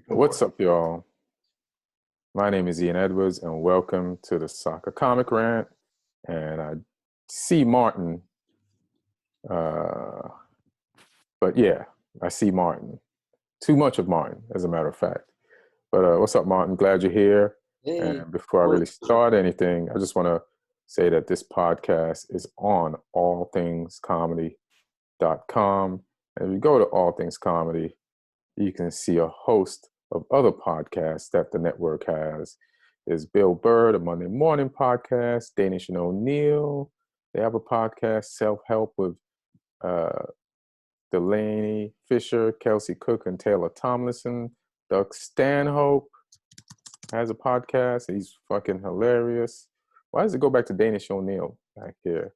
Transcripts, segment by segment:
What's up, y'all? My name is Ian Edwards, and welcome to the Soccer Comic Rant. And I see Martin, uh, but yeah, I see Martin. Too much of Martin, as a matter of fact. But what's up, Martin? Glad you're here. Hey, And before I really start anything, I just want to say that this podcast is on allthingscomedy.com. And if you go to All Things Comedy, you can see a host of other podcasts that the network has. There's Bill Burr, the Monday Morning Podcast, Danish and O'Neill. They have a podcast, Self-Help, with Delaney Fisher, Kelsey Cook, and Taylor Tomlinson. Doug Stanhope has a podcast. He's fucking hilarious. Why does it go back to Danish O'Neill back here?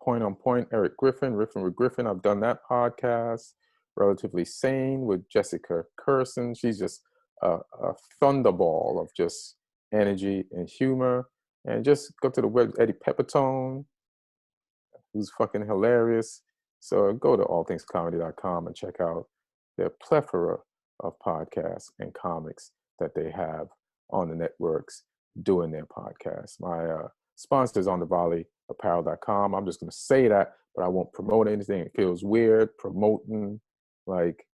Point on Point, Eric Griffin, Riffin with Griffin. I've done that podcast. Relatively Sane with Jessica Curson. She's just a thunderball of just energy and humor. And just go to the web, Eddie Pepitone, who's fucking hilarious. So go to allthingscomedy.com and check out their plethora of podcasts and comics that they have on the networks doing their podcasts. My sponsor is on the volleyapparel.com. I'm just going to say that, but I won't promote anything. It feels weird promoting like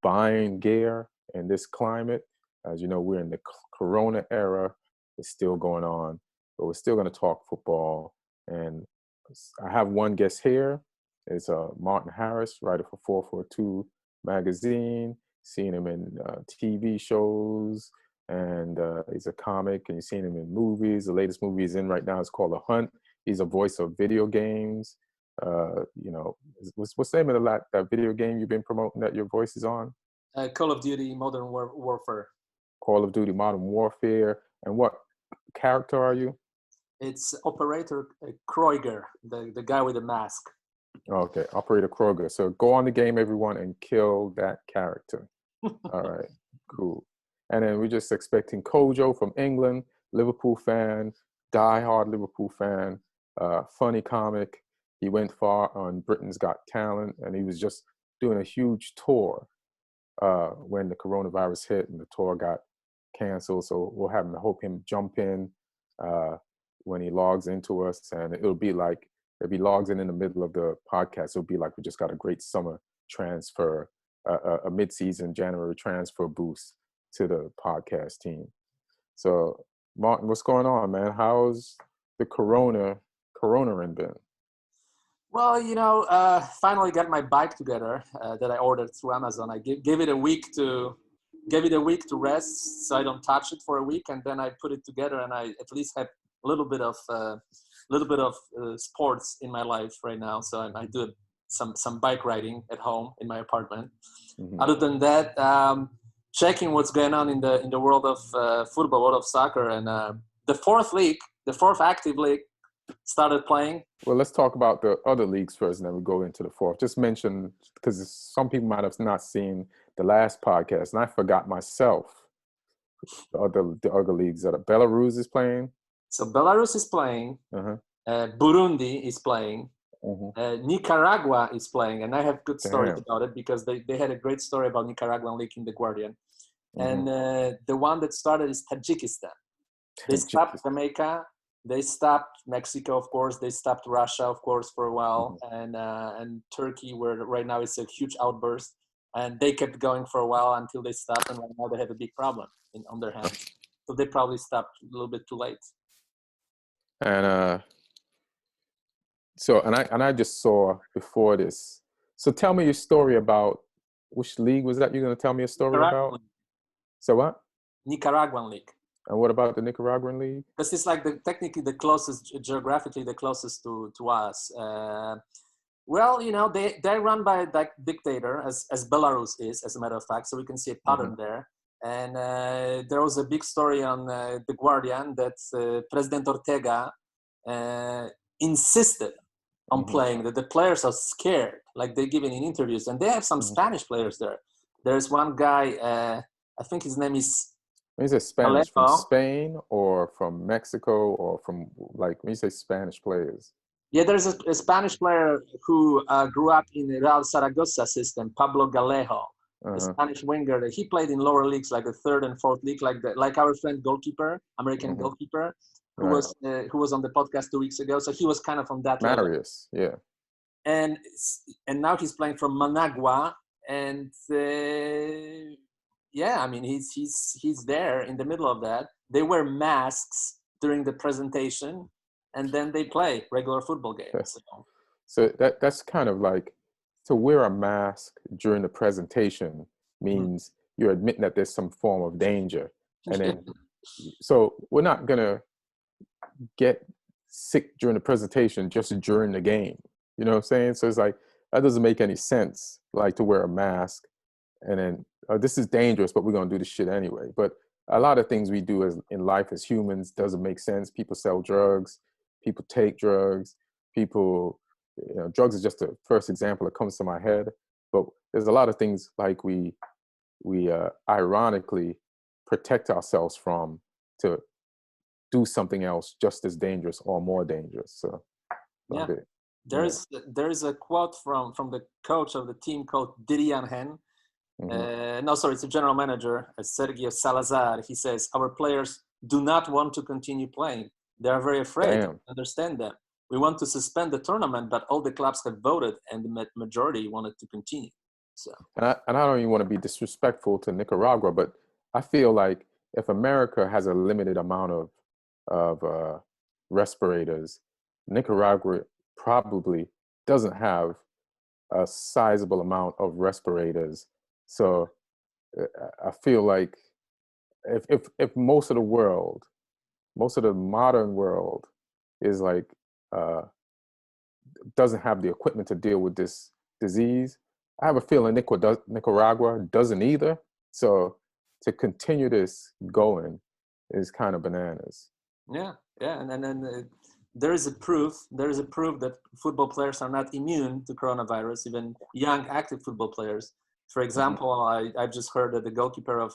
buying gear in this climate. As you know, we're in the Corona era. It's still going on, but we're still going to talk football. And I have one guest here. It's Martin Harris, writer for 442 magazine. Seen him in TV shows, and he's a comic, and you've seen him in movies. The latest movie he's in right now is called The Hunt. He's a voice of video games. What's the name of that video game you've been promoting that your voice is on? Call of Duty Modern Warfare. Call of Duty Modern Warfare. And what character are you? It's Operator Kreuger, the guy with the mask. Okay, Operator Kreuger. So go on the game, everyone, and kill that character. All right, cool. And then we're just expecting Kojo from England, Liverpool fan, diehard Liverpool fan, funny comic. He went far on Britain's Got Talent, and he was just doing a huge tour when the coronavirus hit and the tour got canceled. So we'll have him jump in when he logs into us, and it'll be like, if he logs in the middle of the podcast, it'll be like we just got a great summer transfer, a mid-season January transfer boost to the podcast team. So Martin, what's going on, man? How's the Corona been? Well, finally got my bike together that I ordered through Amazon. I gave it a week to rest, so I don't touch it for a week, and then I put it together, and I at least have a little bit of sports in my life right now. So I do some bike riding at home in my apartment. Mm-hmm. Other than that, checking what's going on in the world of football, world of soccer, and the fourth active league started playing. Well, let's talk about the other leagues first, and then we go into the fourth. Just mention, because some people might have not seen the last podcast, and I forgot myself. The other leagues that Belarus is playing. So Belarus is playing. Uh-huh. Burundi is playing. Uh-huh. Nicaragua is playing, and I have good stories about it because they had a great story about Nicaraguan league in The Guardian. Uh-huh. And the one that started is Tajikistan. They stopped Jamaica. They stopped Mexico, of course. They stopped Russia, of course, for a while, and Turkey, where right now it's a huge outburst. And they kept going for a while until they stopped, and right now they have a big problem on their hands. So they probably stopped a little bit too late. And I just saw before this. So tell me your story about which league was that you're going to tell me a story about? League. So what? Nicaraguan league. And what about the Nicaraguan league? Because it's like technically the closest, geographically the closest to us. They're run by a dictator, as Belarus is, as a matter of fact. So we can see a pattern there. And there was a big story on The Guardian that President Ortega insisted on playing, that the players are scared, like they give in interviews. And they have some Spanish players there. There's one guy, I think his name is... When you say Spanish, from Spain or from Mexico, or from, like, when you say Spanish players? Yeah, there's a Spanish player who grew up in the Real Zaragoza system, Pablo Galejo. the Spanish winger. He played in lower leagues, like the third and fourth league, like our friend goalkeeper, American goalkeeper, who was on the podcast 2 weeks ago. So he was kind of on that level. Marius, yeah. And now he's playing from Managua, and I mean he's there in the middle of that. They wear masks during the presentation, and then they play regular football games. So that's kind of like, to wear a mask during the presentation means you're admitting that there's some form of danger. And then, so we're not gonna get sick during the presentation just during the game. You know what I'm saying? So it's like, that doesn't make any sense, like to wear a mask and then, this is dangerous, but we're gonna do this shit anyway. But a lot of things we do in life as humans doesn't make sense. People sell drugs, people take drugs, people, drugs is just the first example that comes to my head. But there's a lot of things like we ironically protect ourselves from to do something else just as dangerous or more dangerous. So yeah, there's a quote from the coach of the team called Dirian Hen. It's the general manager, Sergio Salazar. He says, our players do not want to continue playing. They are very afraid. Understand them. We want to suspend the tournament, but all the clubs have voted, and the majority wanted to continue. So, and I don't even want to be disrespectful to Nicaragua, but I feel like if America has a limited amount of respirators, Nicaragua probably doesn't have a sizable amount of respirators. So I feel like if most of the world, most of the modern world is like, doesn't have the equipment to deal with this disease, I have a feeling Nicaragua doesn't either. So to continue this going is kind of bananas. Yeah, and then there is a proof that football players are not immune to coronavirus, even young active football players. For example, I just heard that the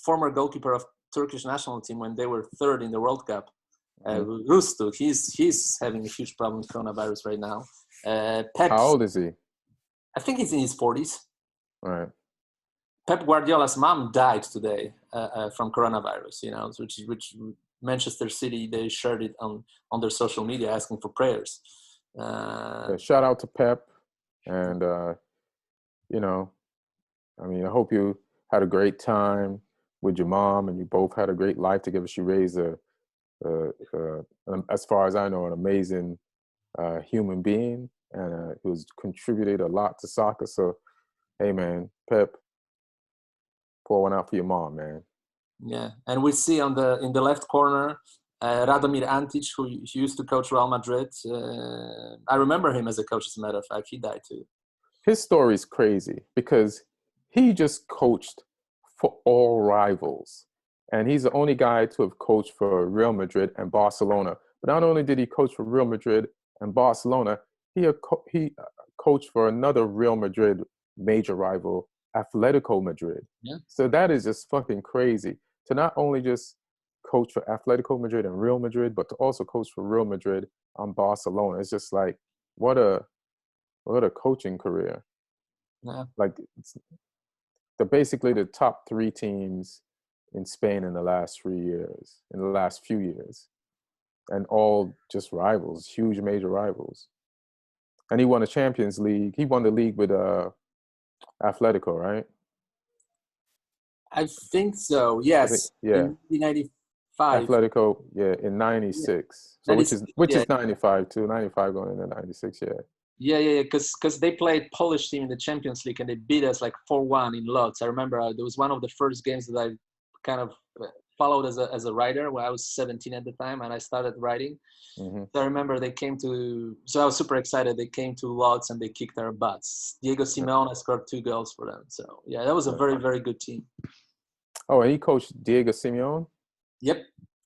former goalkeeper of Turkish national team, when they were third in the World Cup, Rustu, he's having a huge problem with coronavirus right now. How old is he? I think he's in his 40s. Right. Pep Guardiola's mom died today from coronavirus, which Manchester City, they shared it on their social media asking for prayers. Shout out to Pep. And, I hope you had a great time with your mom and you both had a great life together. She raised as far as I know, an amazing human being, and who's contributed a lot to soccer. So, hey, man, Pep, pour one out for your mom, man. Yeah, and we see in the left corner, Radomir Antic, who used to coach Real Madrid. I remember him as a coach, as a matter of fact. He died too. His story is crazy because he just coached for all rivals. And he's the only guy to have coached for Real Madrid and Barcelona. But not only did he coach for Real Madrid and Barcelona, he coached for another Real Madrid major rival, Atletico Madrid. Yeah. So that is just fucking crazy. To not only just coach for Atletico Madrid and Real Madrid, but to also coach for Real Madrid and Barcelona. It's just like, what a coaching career. Yeah. Like, they're basically the top 3 teams in Spain in the last few years, and all just rivals, huge major rivals. And he won the Champions League. He won the league with Atletico, right? I think so. Yes. In 1995. Atletico, in 96. So which is 95 too. 95 going into 96, yeah. Yeah. Because they played Polish team in the Champions League and they beat us like 4-1 in Lodz. I remember there was one of the first games that I kind of followed as a writer when I was 17 at the time, and I started writing. So I remember so I was super excited. They came to Lodz and they kicked our butts. Diego Simeone scored 2 goals for them. So yeah, that was a very, very good team. Oh, and he coached Diego Simeone? Yep.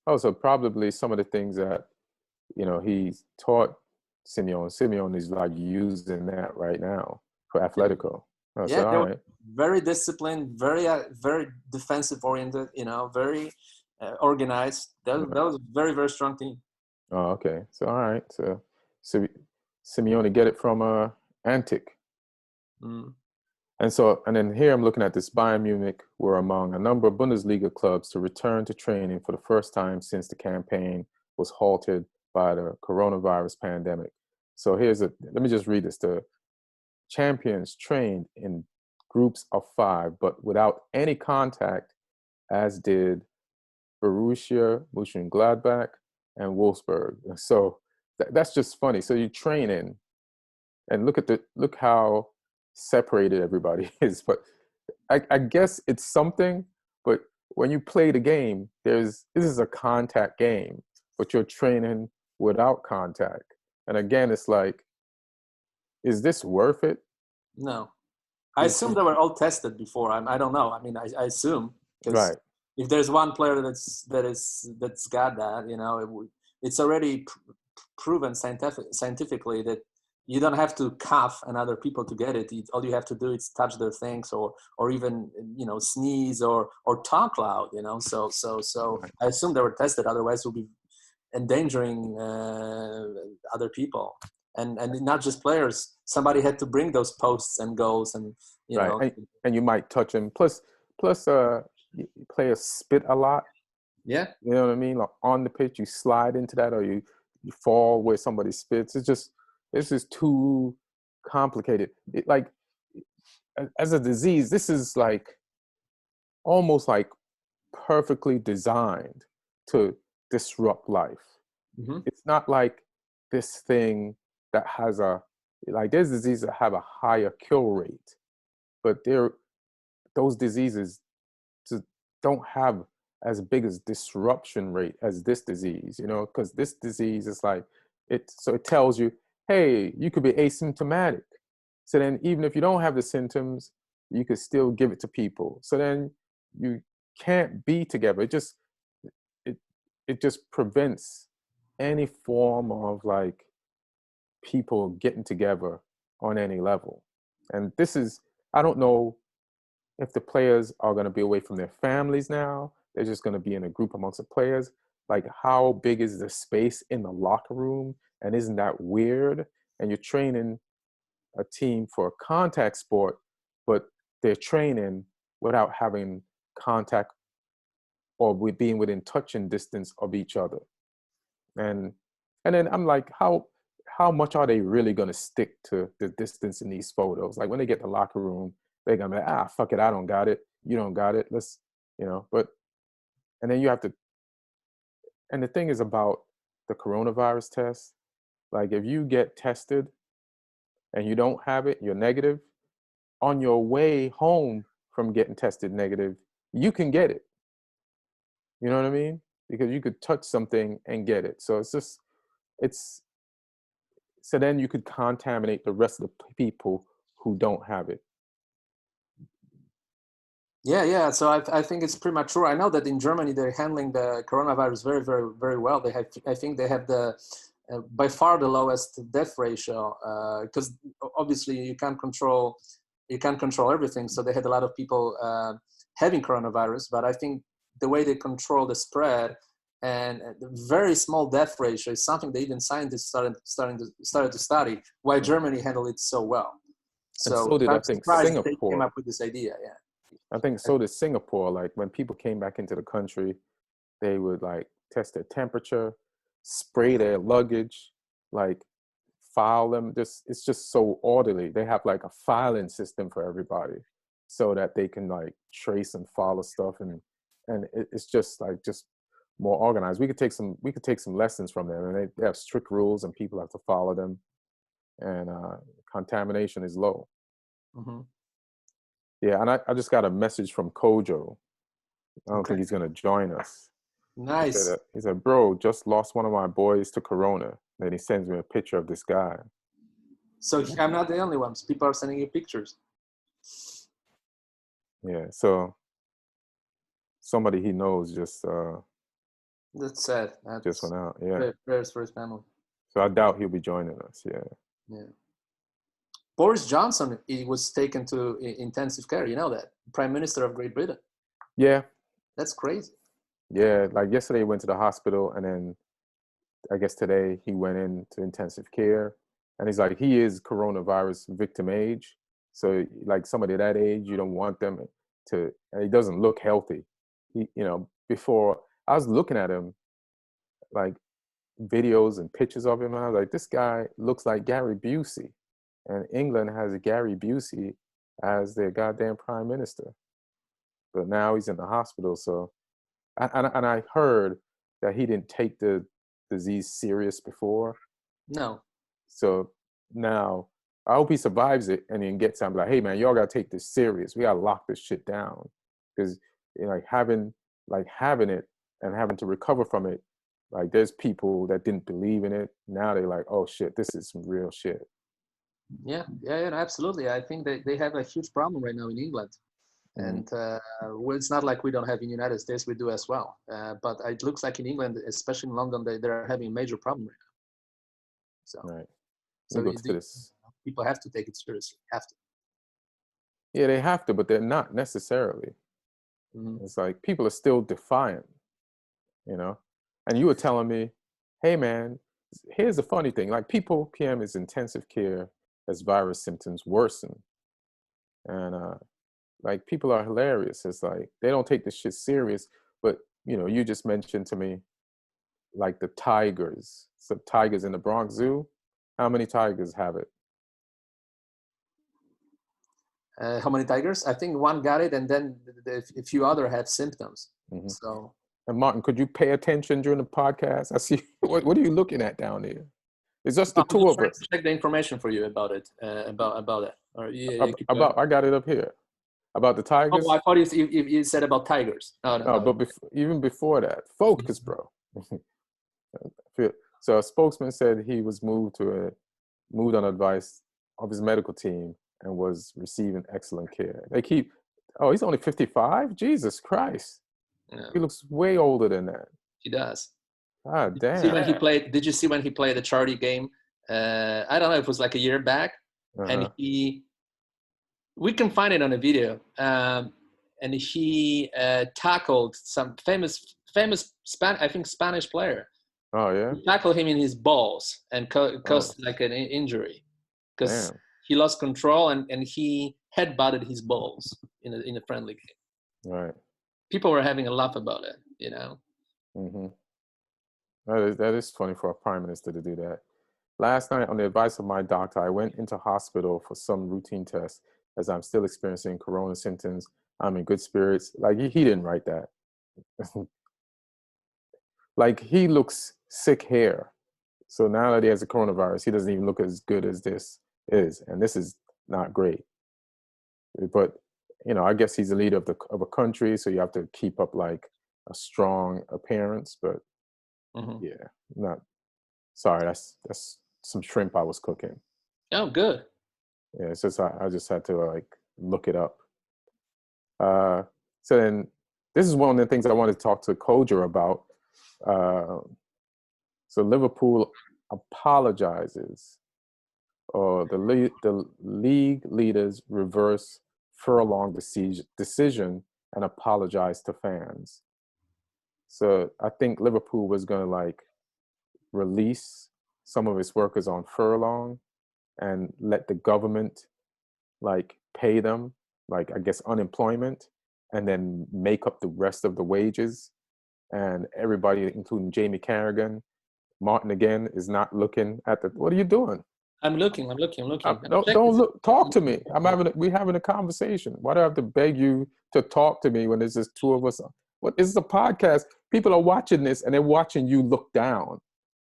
Oh, so probably some of the things that, he taught Simeone. Simeone is like using that right now for Atletico. Oh, yeah, so, all right. Very disciplined, very very defensive oriented. Very organized. That was a very, very strong team. Oh, okay. So all right. So Simeone get it from Antic. And then here I'm looking at this. Bayern Munich were among a number of Bundesliga clubs to return to training for the first time since the campaign was halted by the coronavirus pandemic. So let me just read this. The champions trained in groups of 5, but without any contact, as did Borussia Mönchengladbach and Wolfsburg. So that's just funny. So you train in, and look how separated everybody is. But I guess it's something. But when you play the game, this is a contact game, but you're training without contact. And again, it's like, is this worth it? No, I assume they were all tested before. I don't know. I mean, I assume, because if there's one player that's got that, it's already proven scientifically that you don't have to cough and other people to get it. All you have to do is touch their things, or even sneeze or talk loud. So I assume they were tested. Otherwise, we'll be endangering other people, and not just players. Somebody had to bring those posts and goals, and and you might touch them. Plus, players spit a lot. Yeah, you know what I mean. Like on the pitch, you slide into that, or you fall where somebody spits. It's just too complicated. As a disease, this is like almost like perfectly designed to disrupt life. Mm-hmm. It's not like this thing that has there's diseases that have a higher cure rate, but those diseases just don't have as big as disruption rate as this disease, because this disease is like it tells you, hey, you could be asymptomatic. So then even if you don't have the symptoms, you could still give it to people. So then you can't be together. It just prevents any form of like people getting together on any level. And I don't know if the players are going to be away from their families now. They're just going to be in a group amongst the players. Like, how big is the space in the locker room? And isn't that weird? And you're training a team for a contact sport, but they're training without having contact or being within touching distance of each other. And then I'm like, how much are they really going to stick to the distance in these photos? Like when they get to the locker room, they're going to be like, fuck it, I don't got it. You don't got it. Let's, but, and then you have to, and the thing is about the coronavirus test, like if you get tested and you don't have it, you're negative, on your way home from getting tested negative, you can get it. You know what I mean? Because you could touch something and get it. So so then you could contaminate the rest of the people who don't have it. Yeah. So I think it's premature. I know that in Germany they're handling the coronavirus very, very, very well. I think they have the by far the lowest death ratio, because obviously you can't control everything. So they had a lot of people having coronavirus, but I think the way they control the spread and the very small death ratio is something that even scientists started to study. Why Germany handled it so well. So did, I think, Singapore. They came up with this idea. Yeah. I think so did Singapore. Like when people came back into the country, they would like test their temperature, spray their luggage, like file them. It's just so orderly. They have like a filing system for everybody so that they can like trace and follow stuff, and it's just more organized. We could take some lessons from them, and they have strict rules and people have to follow them, and contamination is low. Mm-hmm. Yeah, and I just got a message from Kojo. I don't think he's going to join us. Nice. He said, bro, just lost one of my boys to Corona. Then he sends me a picture of this guy. So I'm not the only ones. People are sending you pictures. Yeah, so somebody he knows just... That's sad. Just went out, yeah. Prayers for his family. So I doubt he'll be joining us, yeah. Yeah. Boris Johnson, he was taken to intensive care. You know that? Prime Minister of Great Britain. Yeah. That's crazy. Yeah, like yesterday he went to the hospital, and then I guess today he went into intensive care. And he's like, he is coronavirus victim age. So like somebody that age, you don't want them to. And he doesn't look healthy. Before I was looking at him, like videos and pictures of him, and I was like, this guy looks like Gary Busey, and England has Gary Busey as their goddamn prime minister. But now he's in the hospital. So, and I heard that he didn't take the disease serious before. No. So now I hope he survives it and then gets out. Like, hey man, y'all gotta take this serious. We gotta lock this shit down, because having it and having to recover from it. Like there's people that didn't believe in it. Now they're like, oh shit, this is some real shit. Yeah, absolutely. I think they have a huge problem right now in England. And well, it's not like we don't have in the United States, we do as well. But it looks like in England, especially in London, they're having a major problem right now. So, right. So people have to take it seriously. Have to. Yeah, they have to, but they're not necessarily. It's like people are still defiant, And you were telling me, hey man, here's the funny thing. Like people PM is intensive care as virus symptoms worsen. And like people are hilarious. It's like they don't take this shit serious. But you just mentioned to me like the tigers. So tigers in the Bronx Zoo. How many tigers have it? How many tigers? I think one got it, and then a few other had symptoms. So. And Martin, could you pay attention during the podcast? I see. What are you looking at down there? It's just the two of us. Check the information for you about it. About it. Or I got it up here. About the tigers. Oh, I thought you said about tigers. No. But even before that, focus, bro. So a spokesman said he was moved on advice of his medical team and was receiving excellent care. He's only 55? Jesus Christ. Yeah. He looks way older than that. He does. Ah, damn. Did you see when he played the charity game? I don't know if it was like a year back. And we can find it on a video. And he tackled some famous Spanish player. Oh yeah. He tackled him in his balls and caused like an injury because he lost control and he headbutted his balls in a friendly game. Right. People were having a laugh about it, That is funny for a prime minister to do that. Last night, on the advice of my doctor, I went into hospital for some routine tests as I'm still experiencing corona symptoms. I'm in good spirits. Like he didn't write that. Like he looks sick here. So now that he has a coronavirus, he doesn't even look as good as this is. And this is not great. But, I guess he's the leader of a country. So you have to keep up like a strong appearance. But yeah, sorry, that's some shrimp I was cooking. Oh, good. Yeah, it's just I just had to like look it up. So then this is one of the things I wanted to talk to Kojo about. So Liverpool apologizes, or the league leaders reverse furlong decision and apologize to fans. So I think Liverpool was going to like release some of its workers on furlong and let the government like pay them, like I guess unemployment, and then make up the rest of the wages. And everybody, including Jamie Carragher, Martin again, is not looking at the. What are you doing? I'm looking. Don't look. Talk to me. We're having a conversation. Why do I have to beg you to talk to me when there's just two of us? What is a podcast? People are watching this and they're watching you look down.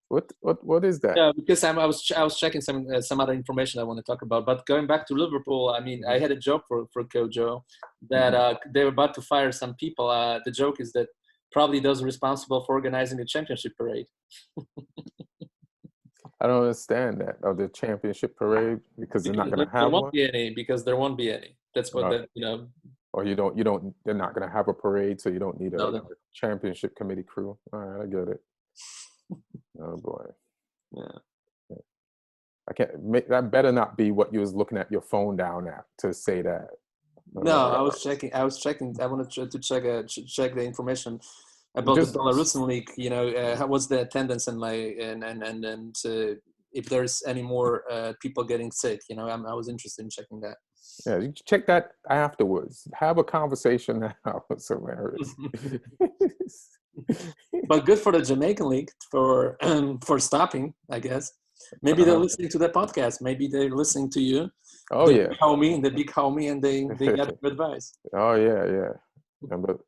What is that? Yeah, because I was checking some other information I want to talk about. But going back to Liverpool, I mean, I had a joke for Kojo that they were about to fire some people. The joke is that probably those responsible for organizing the championship parade. I don't understand that. Of the championship parade, because they're not going to have one. There won't be any, because there won't be any. That's what Or you don't. They're not going to have a parade, so you don't need a championship committee crew. All right, I get it. Oh boy. Yeah. I can't make that. Better not be what you was looking at your phone down at to say that. No, I was checking. I wanted to check the information about the Belarusian league. How was the attendance and if there's any more people getting sick. I was interested in checking that. Yeah, you check that afterwards. Have a conversation now. It's hilarious. But good for the Jamaican League for stopping, I guess. Maybe they're listening to the podcast. Maybe they're listening to you. Oh yeah, the big homie, and they got good advice. Oh yeah. But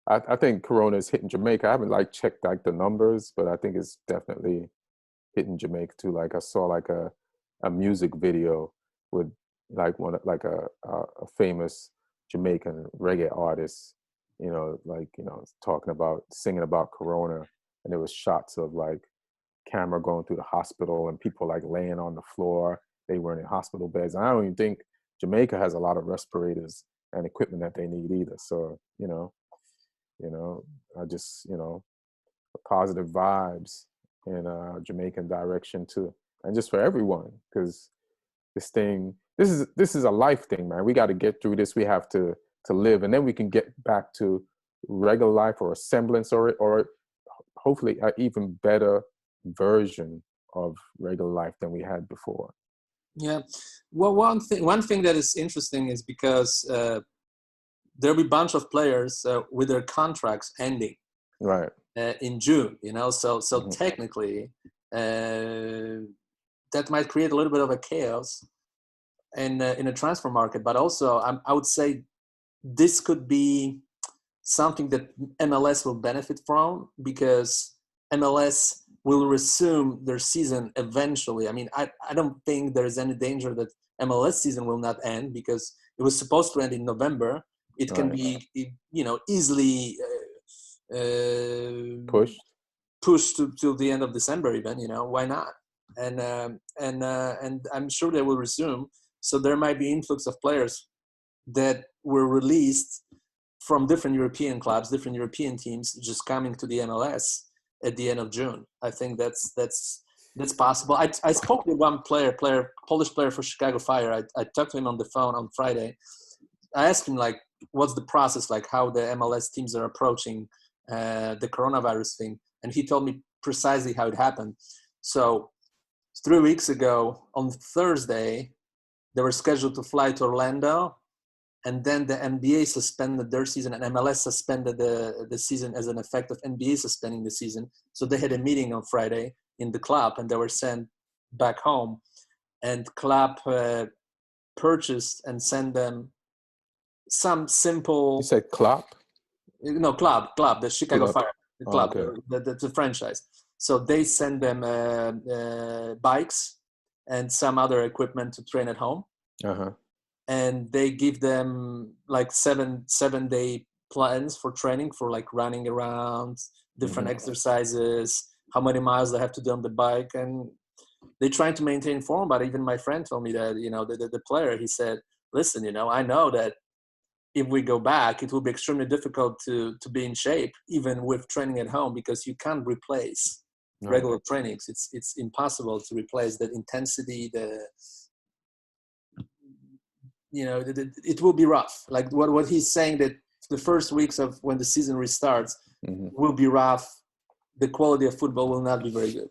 I think Corona is hitting Jamaica. I haven't checked the numbers, but I think it's definitely hitting Jamaica too. Like I saw a music video with a famous Jamaican reggae artist, singing about Corona, and there was shots of camera going through the hospital and people laying on the floor. They weren't in hospital beds. And I don't even think Jamaica has a lot of respirators and equipment that they need either. So, I just, positive vibes in Jamaican direction too. And just for everyone, because this is a life thing, man. We got to get through this. We have to live, and then we can get back to regular life or a semblance or hopefully an even better version of regular life than we had before. Yeah. Well, one thing that is interesting is because there'll be a bunch of players with their contracts ending right in June, so mm-hmm. Technically that might create a little bit of a chaos in a transfer market, but also I would say this could be something that MLS will benefit from, because MLS will resume their season eventually. I mean, I don't think there's any danger that MLS season will not end, because it was supposed to end in November. It can be, easily pushed to the end of December even, why not? And I'm sure they will resume. So there might be influx of players that were released from different European clubs, different European teams, just coming to the MLS at the end of June. I think that's possible. I spoke with one Polish player for Chicago Fire. I talked to him on the phone on Friday. I asked him what's the process, how the MLS teams are approaching the coronavirus thing, and he told me precisely how it happened. So 3 weeks ago on Thursday, they were scheduled to fly to Orlando, and then the NBA suspended their season, and MLS suspended the season as an effect of NBA suspending the season. So they had a meeting on Friday in the club, and they were sent back home. And club purchased and sent them some simple... You said club? No, club, the Chicago Fire, the club, okay. the franchise. So they send them bikes and some other equipment to train at home. Uh-huh. And they give them 7-day plans for training, for running around, different mm-hmm. exercises, how many miles they have to do on the bike. And they're trying to maintain form. But even my friend told me that, the player, he said, listen, I know that if we go back, it will be extremely difficult to be in shape, even with training at home, because you can't replace regular trainings. It's impossible to replace that intensity, it will be rough. What he's saying, that the first weeks of when the season restarts mm-hmm. will be rough. The quality of football will not be very good.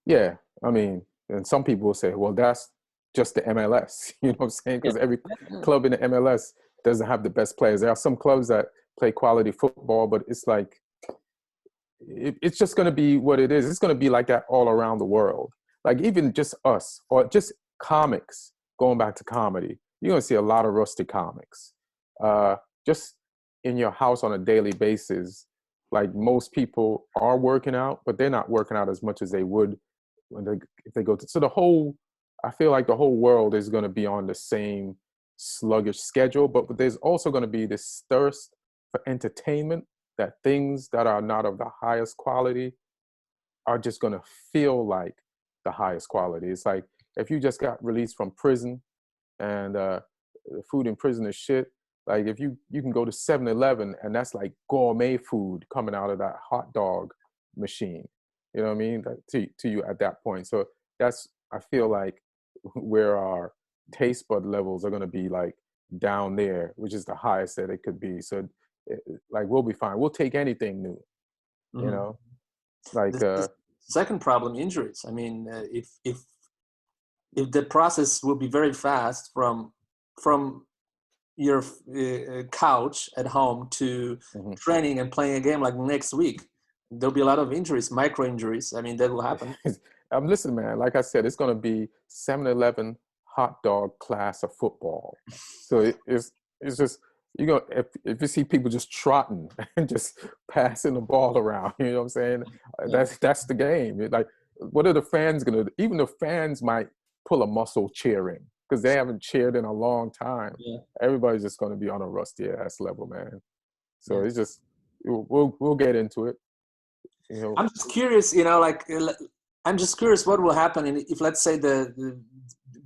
Yeah. I mean, and some people will say, well, that's just the MLS. You know what I'm saying? Because every club in the MLS doesn't have the best players. There are some clubs that play quality football, but it's it's just going to be what it is. It's going to be like that all around the world. Even just us, or just comics, going back to comedy, you're going to see a lot of rusty comics. Just in your house on a daily basis, most people are working out, but they're not working out as much as they would if they go to. So I feel like the whole world is going to be on the same sluggish schedule, but there's also going to be this thirst for entertainment, that things that are not of the highest quality are just going to feel like the highest quality. It's like if you just got released from prison and the food in prison is shit, if you can go to 7-Eleven and that's gourmet food coming out of that hot dog machine, you know what I mean, to you at that point. So that's, I feel like, where our taste bud levels are going to be down there, which is the highest that it could be. So we'll be fine. We'll take anything new, mm-hmm. The second problem, injuries. I mean, if the process will be very fast from from your couch at home to training and playing a game like next week, there'll be a lot of injuries, micro injuries. I mean, that will happen. I'm listening, man. Like I said, it's going to be 7-Eleven hot dog class of football. So it's just, you know, if you see people just trotting and just passing the ball around, you know what I'm saying? That's the game. Like, what are the fans going to do? Even the fans might pull a muscle cheering because they haven't cheered in a long time. Yeah. Everybody's just going to be on a rusty ass level, man. So it's just, we'll get into it. You know, I'm just curious, you know, like, I'm just curious what will happen if, let's say, the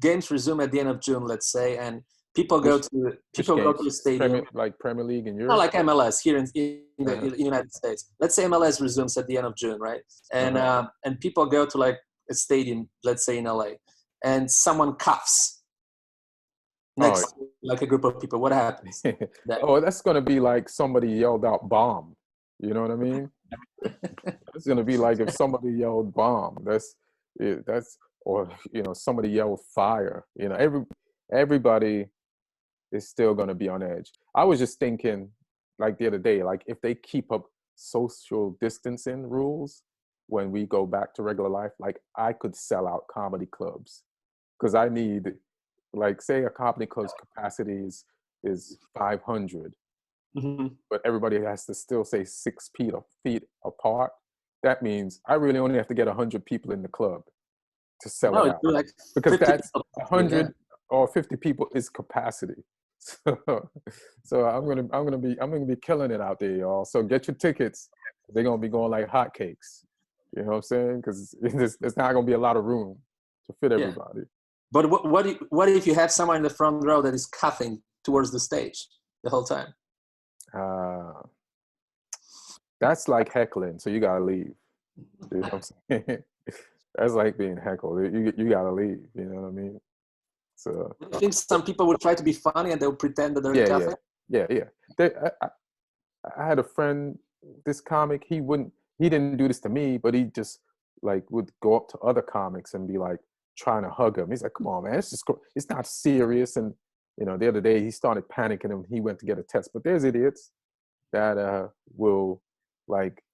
games resume at the end of June, let's say, and people go to the stadium, like Premier League in Europe, not like MLS here in the United States. Let's say MLS resumes at the end of June, right? And and people go to like a stadium, let's say in LA, and someone coughs next to like a group of people. What happens? That's gonna be like somebody yelled out "bomb." You know what I mean? It's gonna be like if somebody yelled "bomb." That's or you know, somebody yelled "fire." You know, everybody is still gonna be on edge. I was just thinking, like the other day, like if they keep up social distancing rules when we go back to regular life, like I could sell out comedy clubs because I need, like, say a comedy club's capacity is 500. But everybody has to still say 6 feet apart. That means I really only have to get 100 people in the club to sell it out, like because that's 100 or 50 people is capacity. So I'm gonna be killing it out there, y'all. So get your tickets. They're gonna be going like hotcakes. You know what I'm saying? Because there's not gonna be a lot of room to fit everybody. But what if you have someone in the front row that is coughing towards the stage the whole time? That's like heckling, so you gotta leave. You know what I'm saying? That's like being heckled. You gotta leave. You know what I mean? So I think some people will try to be funny and they'll pretend that they're coughing. Yeah. I had a friend, this comic. He didn't do this to me, but he just like would go up to other comics and be like trying to hug him. He's like, "Come on, man, it's not serious." And you know, the other day he started panicking and he went to get a test. But there's idiots that will like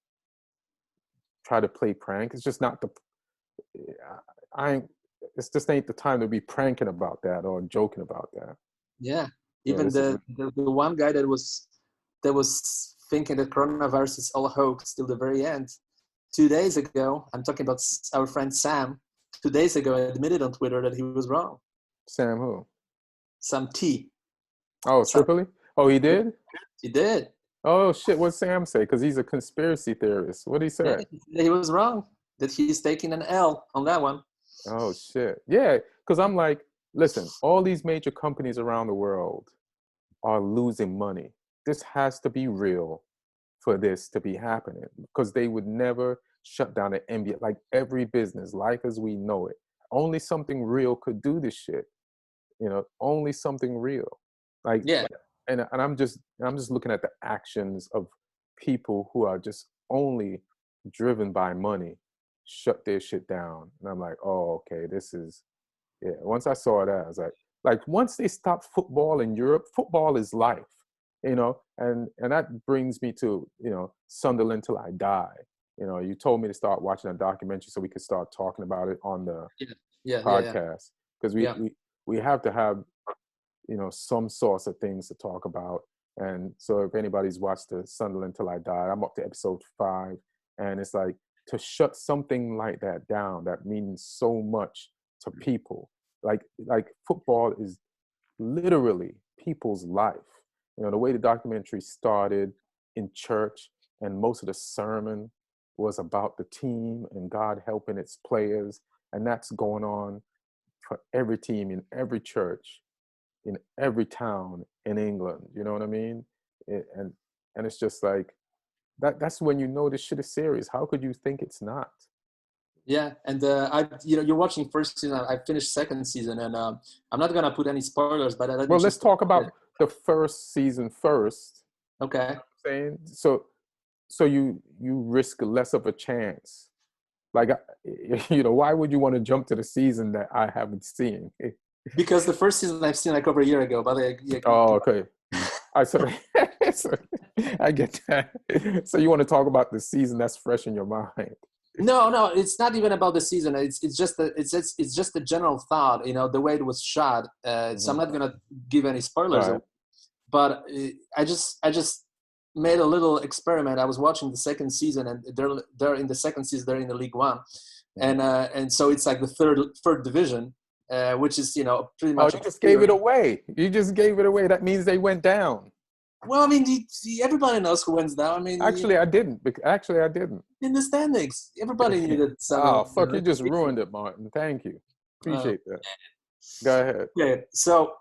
try to play prank. It's just not it just ain't the time to be pranking about that or joking about that. Yeah. Even the one guy that was thinking that coronavirus is all a hoax till the very end. 2 days ago, I'm talking about our friend Sam. 2 days ago, admitted on Twitter that he was wrong. Sam who? Sam T. Oh, Tripoli? Oh, he did? He did. Oh, shit. What'd Sam say? Because he's a conspiracy theorist. What did he say? Yeah, he was wrong. That he's taking an L on that one. Oh, shit. Yeah, because I'm like, listen, all these major companies around the world are losing money. This has to be real for this to be happening, because they would never shut down the NBA. Like every business, life as we know it, only something real could do this shit. You know, only something real. Like, yeah. And I'm just looking at the actions of people who are just only driven by money, shut their shit down. And I'm like, oh, okay, this is, yeah. Once I saw that, I was like once they stop football in Europe, football is life, you know, and that brings me to, you know, Sunderland Till I Die. You know, you told me to start watching a documentary so we could start talking about it on the podcast, because we have to have, you know, some sorts of things to talk about. And so if anybody's watched the Sunderland Till I Die, I'm up to episode 5, and it's like, to shut something like that down, that means so much to people. Like football is literally people's life. You know, the way the documentary started in church, and most of the sermon was about the team and God helping its players. And that's going on for every team in every church, in every town in England. You know what I mean? And it's just like, that's when you know this shit is serious. How could you think it's not? Yeah, and you're watching first season. I finished second season, and I'm not gonna put any spoilers, but well, let's talk about the first season first. Okay. You know what I'm saying? So you risk less of a chance. Like, you know, why would you want to jump to the season that I haven't seen? Because the first season I've seen like over a year ago, but oh, okay. So I get that. So you want to talk about the season that's fresh in your mind? No, it's not even about the season. It's just a general thought. The way it was shot. So I'm not gonna give any spoilers. Right. But I just made a little experiment. I was watching the second season, and they're in the second season. They're in the League One, and so it's like the third division, which is pretty much. Oh, you just gave it away. You just gave it away. That means they went down. Well, I mean, everybody knows who went down. I mean, actually, I didn't. Actually, I didn't. In the standings, everybody knew that. Oh, fuck! You just ruined it, Martin. Thank you. Appreciate that. Go ahead. Okay, so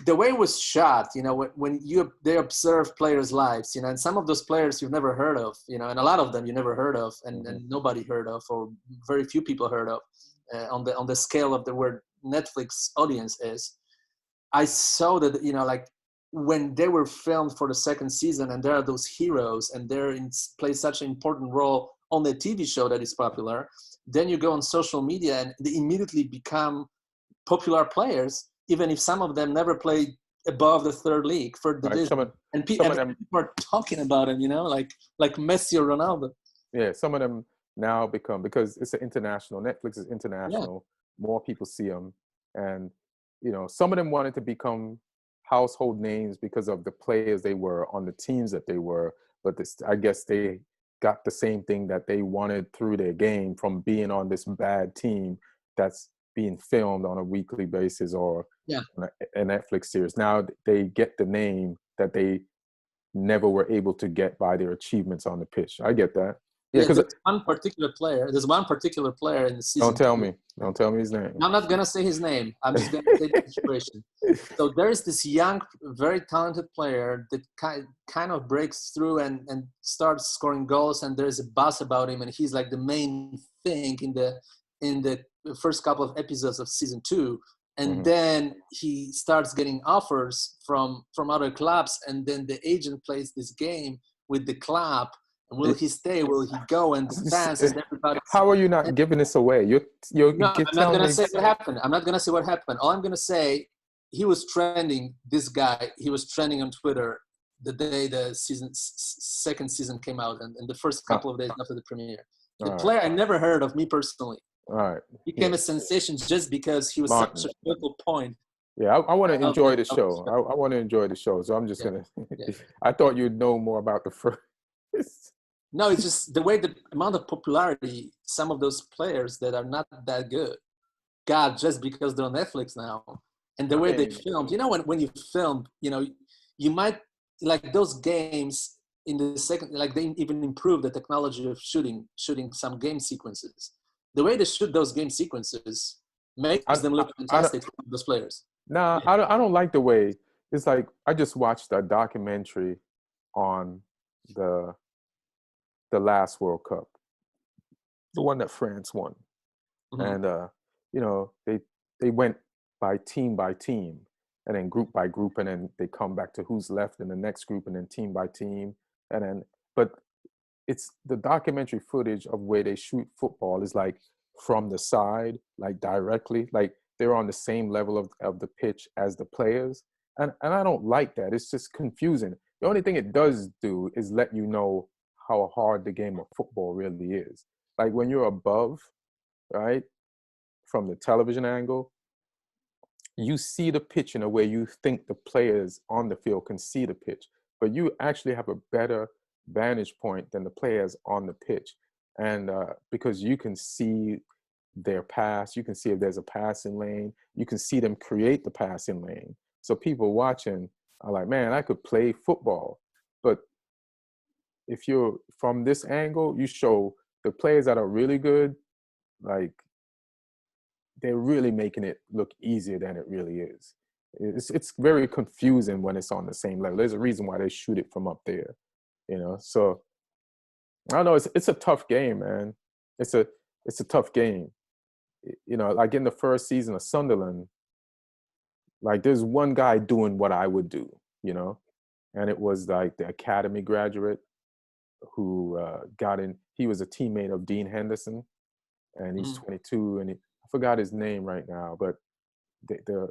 the way it was shot, when they observe players' lives, and some of those players you've never heard of, and a lot of them you never heard of, and nobody heard of, or very few people heard of, on the scale of the word Netflix audience is. I saw that, like when they were filmed for the second season, and there are those heroes, and play such an important role on the TV show that is popular. Then you go on social media, and they immediately become popular players, even if some of them never played above the third division. And people are talking about them, like Messi or Ronaldo. Yeah, some of them now become, because it's an international. Netflix is international. Yeah. More people see them, and some of them wanted to become household names because of the players they were on the teams that they were. But I guess they got the same thing that they wanted through their game from being on this bad team that's being filmed on a weekly basis or a Netflix series. Now they get the name that they never were able to get by their achievements on the pitch. I get that. Yeah, because there's one particular player in the season. Don't tell me his name. I'm not gonna say his name. I'm just gonna say the situation. So there is this young, very talented player that kind of breaks through and starts scoring goals, and there's a buzz about him, and he's like the main thing in the first couple of episodes of season 2. And then he starts getting offers from other clubs, and then the agent plays this game with the club. Will he stay? Will he go? And the fans and everybody. How are you not giving this away? No, I'm not going to say what happened. I'm not going to say what happened. All I'm going to say, he was trending. This guy, he was trending on Twitter the day the second season came out, and the first couple of days after the premiere. The player I never heard of, me personally. All right. Became a sensation just because he was such a focal point. Yeah, I want to enjoy the show. I want to enjoy the show, so I'm just gonna. I thought you'd know more about the first. No, it's just the way, the amount of popularity some of those players that are not that good got just because they're on Netflix now, and the way they filmed. When you film, you might like those games in the second. Like they even improve the technology of shooting some game sequences. The way they shoot those game sequences makes them look fantastic for those players. Nah, I don't like the way. It's like I just watched a documentary on the last World Cup, the one that France won, and they went by team, and then group by group, and then they come back to who's left in the next group, and then team by team, and then it's the documentary footage of where they shoot football is like from the side, like directly, like they're on the same level of the pitch as the players. And I don't like that. It's just confusing. The only thing it does do is let you know how hard the game of football really is. Like when you're above, right, from the television angle, you see the pitch in a way you think the players on the field can see the pitch, but you actually have a better vantage point than the players on the pitch. And because you can see their pass, you can see if there's a passing lane, you can see them create the passing lane. So people watching are like, man, I could play football. But if you're from this angle, you show the players that are really good, like they're really making it look easier than it really is. It's very confusing when it's on the same level. There's a reason why they shoot it from up there, So I don't know. It's a tough game, man. It's a tough game. Like in the first season of Sunderland, like there's one guy doing what I would do, and it was like the academy graduate who got in. He was a teammate of Dean Henderson, and he's 22, and I forgot his name right now, but the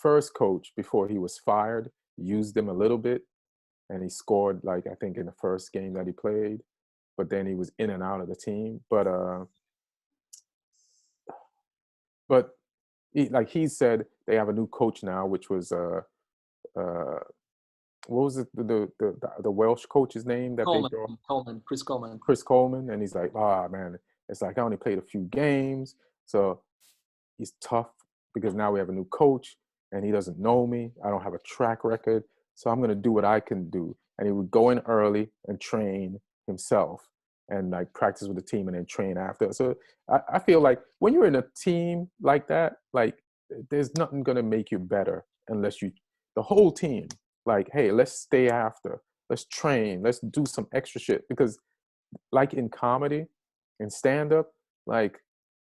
first coach before he was fired used him a little bit, and he scored like I think in the first game that he played, but then he was in and out of the team. But he said they have a new coach now, which was what was it the Welsh coach's name that Coleman, they brought? Chris Coleman, and he's like, man, it's like I only played a few games, so he's tough because now we have a new coach and he doesn't know me. I don't have a track record, so I'm gonna do what I can do. And he would go in early and train himself and like practice with the team and then train after. So I feel like when you're in a team like that, like there's nothing gonna make you better unless the whole team, like, hey, let's stay after, let's train, let's do some extra shit. Because like in comedy, in stand-up, like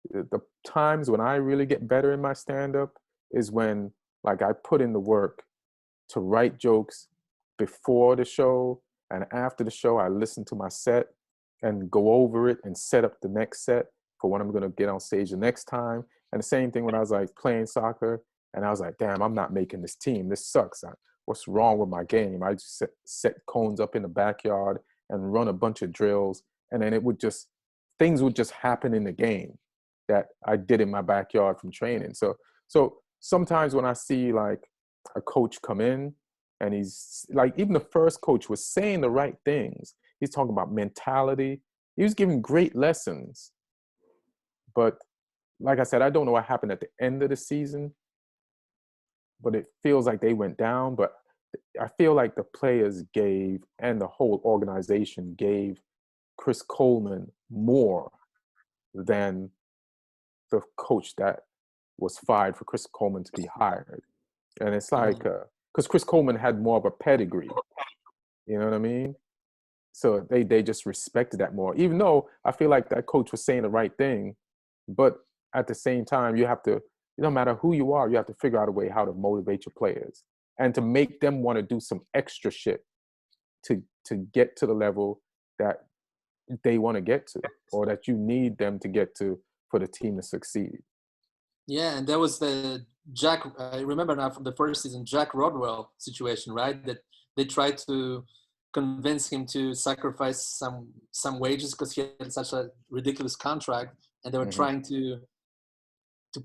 the times when I really get better in my stand-up is when like I put in the work to write jokes before the show, and after the show I listen to my set and go over it and set up the next set for when I'm going to get on stage the next time. And the same thing when I was like playing soccer and I was like, damn, I'm not making this team, this sucks, what's wrong with my game? I just set cones up in the backyard and run a bunch of drills, and then things would just happen in the game that I did in my backyard from training. So sometimes when I see like a coach come in and he's like, even the first coach was saying the right things. He's talking about mentality. He was giving great lessons. But like I said, I don't know what happened at the end of the season, but it feels like they went down. But I feel like the players gave, and the whole organization gave, Chris Coleman more than the coach that was fired for Chris Coleman to be hired. And it's like, because Chris Coleman had more of a pedigree, you know what I mean? So they just respected that more, even though I feel like that coach was saying the right thing. But at the same time, you have to, no matter who you are, you have to figure out a way how to motivate your players and to make them want to do some extra shit to get to the level that they want to get to, or that you need them to get to for the team to succeed. Yeah, and that was the I remember now from the first season, Jack Rodwell situation, right? That they tried to convince him to sacrifice some wages because he had such a ridiculous contract, and they were trying to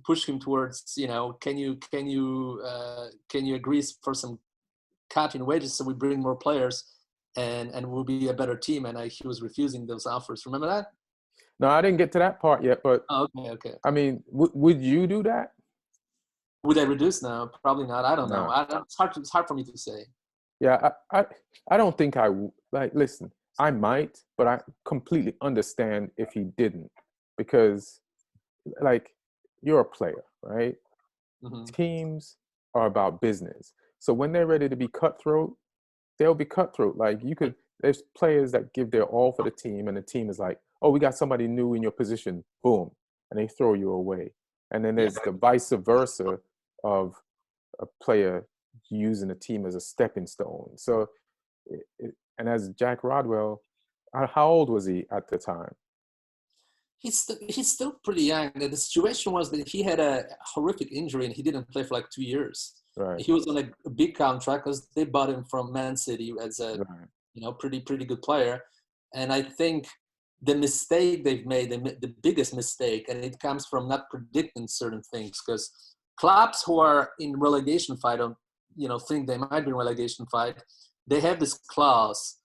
push him towards, can you agree for some cut in wages so we bring more players and we'll be a better team, and he was refusing those offers. Remember that? No, I didn't get to that part yet, but okay. I mean, would you do that? Would I reduce now? Probably not. I don't know. It's hard for me to say. Yeah, I don't think I like. Listen, I might, but I completely understand if he didn't, because like you're a player, right? Teams are about business. So when they're ready to be cutthroat, they'll be cutthroat. Like there's players that give their all for the team, and the team is like, oh, we got somebody new in your position, boom, and they throw you away. And then there's the vice versa of a player using the team as a stepping stone. So, and as Jack Rodwell, how old was he at the time? He's still pretty young. The situation was that he had a horrific injury and he didn't play for like 2 years. Right. He was on a big contract because they bought him from Man City as a pretty good player. And I think the mistake they've made, the biggest mistake, and it comes from not predicting certain things, because clubs who are in relegation fight think they might be in relegation fight, they have this clause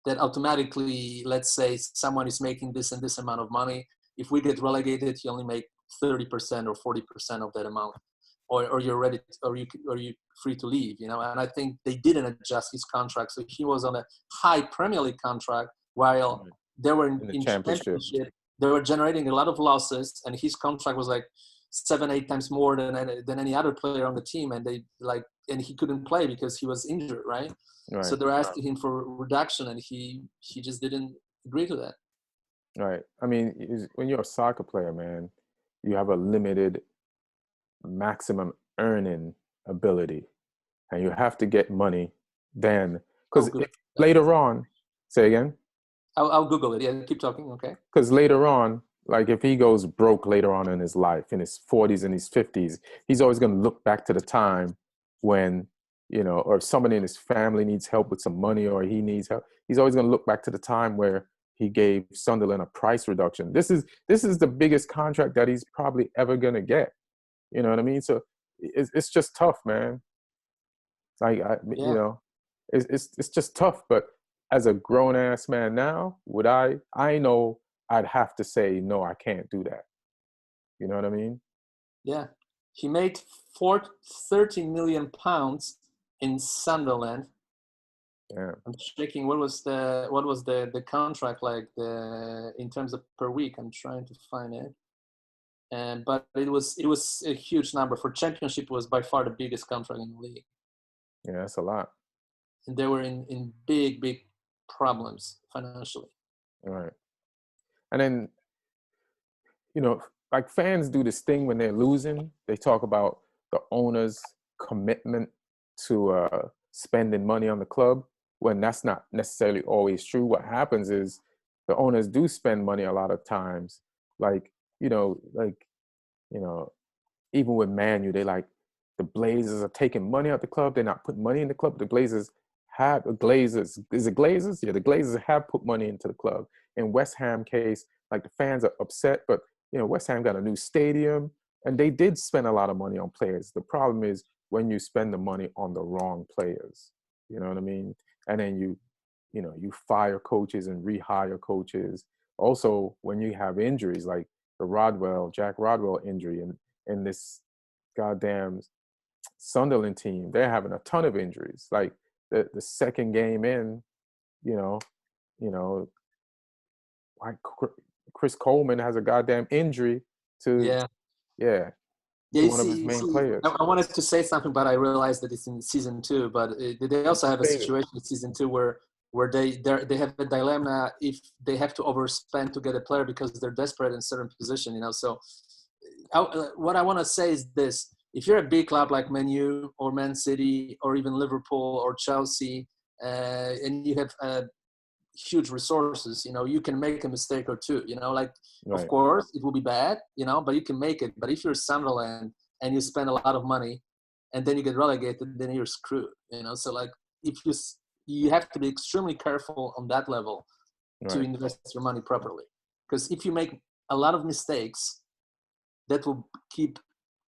that automatically, let's say someone is making this and this amount of money. If we get relegated, you only make 30% or 40% of that amount, or you're ready, or you're free to leave. And I think they didn't adjust his contract, so he was on a high Premier League contract while they were in championship. They were generating a lot of losses, and his contract was like 7-8 times more than any other player on the team, and and he couldn't play because he was injured, right? So they're asking him for reduction, and he just didn't agree to that. Right. I mean, when you're a soccer player, man, you have a limited maximum earning ability, and you have to get money then, because later on, say again. I'll Google it. Yeah, keep talking. Okay. Because later on, like if he goes broke later on in his life, in his 40s and his 50s, he's always going to look back to the time when, you know, or somebody in his family needs help with some money or he needs help. He's always going to look back to the time where he gave Sunderland a price reduction. This is the biggest contract that he's probably ever going to get. You know what I mean? So it's just tough, man. Like, you know, it's just tough. But as a grown ass man now, I know I'd have to say, no, I can't do that. You know what I mean? Yeah. He made £30 million in Sunderland. Yeah. I'm checking what was the contract like in terms of per week. I'm trying to find it. But it was a huge number. For Championship, it was by far the biggest contract in the league. Yeah, that's a lot. And they were in big problems financially. Right. And then, you know, like fans do this thing when they're losing. They talk about the owner's commitment to spending money on the club, when that's not necessarily always true. What happens is the owners do spend money a lot of times. Like, even with Man U, they like, the Glazers are taking money out the club. They're not putting money in the club. The Glazers have the Glazers. Is it Glazers? Yeah, the Glazers have put money into the club. In West Ham case, like the fans are upset, but you know, West Ham got a new stadium and they did spend a lot of money on players. The problem is when you spend the money on the wrong players. You know what I mean? And then you fire coaches and rehire coaches. Also, when you have injuries like the Jack Rodwell injury and this goddamn Sunderland team, they're having a ton of injuries. Like the second game in, you know, like Chris Coleman has a goddamn injury to one of his main players. I wanted to say something, but I realized that it's in season 2. But they also have a situation in season 2 where they have a dilemma if they have to overspend to get a player because they're desperate in a certain position. You know, so what I want to say is this: if you're a big club like Man U or Man City or even Liverpool or Chelsea, and you have huge resources, you know, you can make a mistake or two, you know, like, of course it will be bad, you know, but you can make it. But if you're Sunderland and you spend a lot of money and then you get relegated, then you're screwed, you know. So like, if you have to be extremely careful on that level to invest your money properly, because if you make a lot of mistakes, that will keep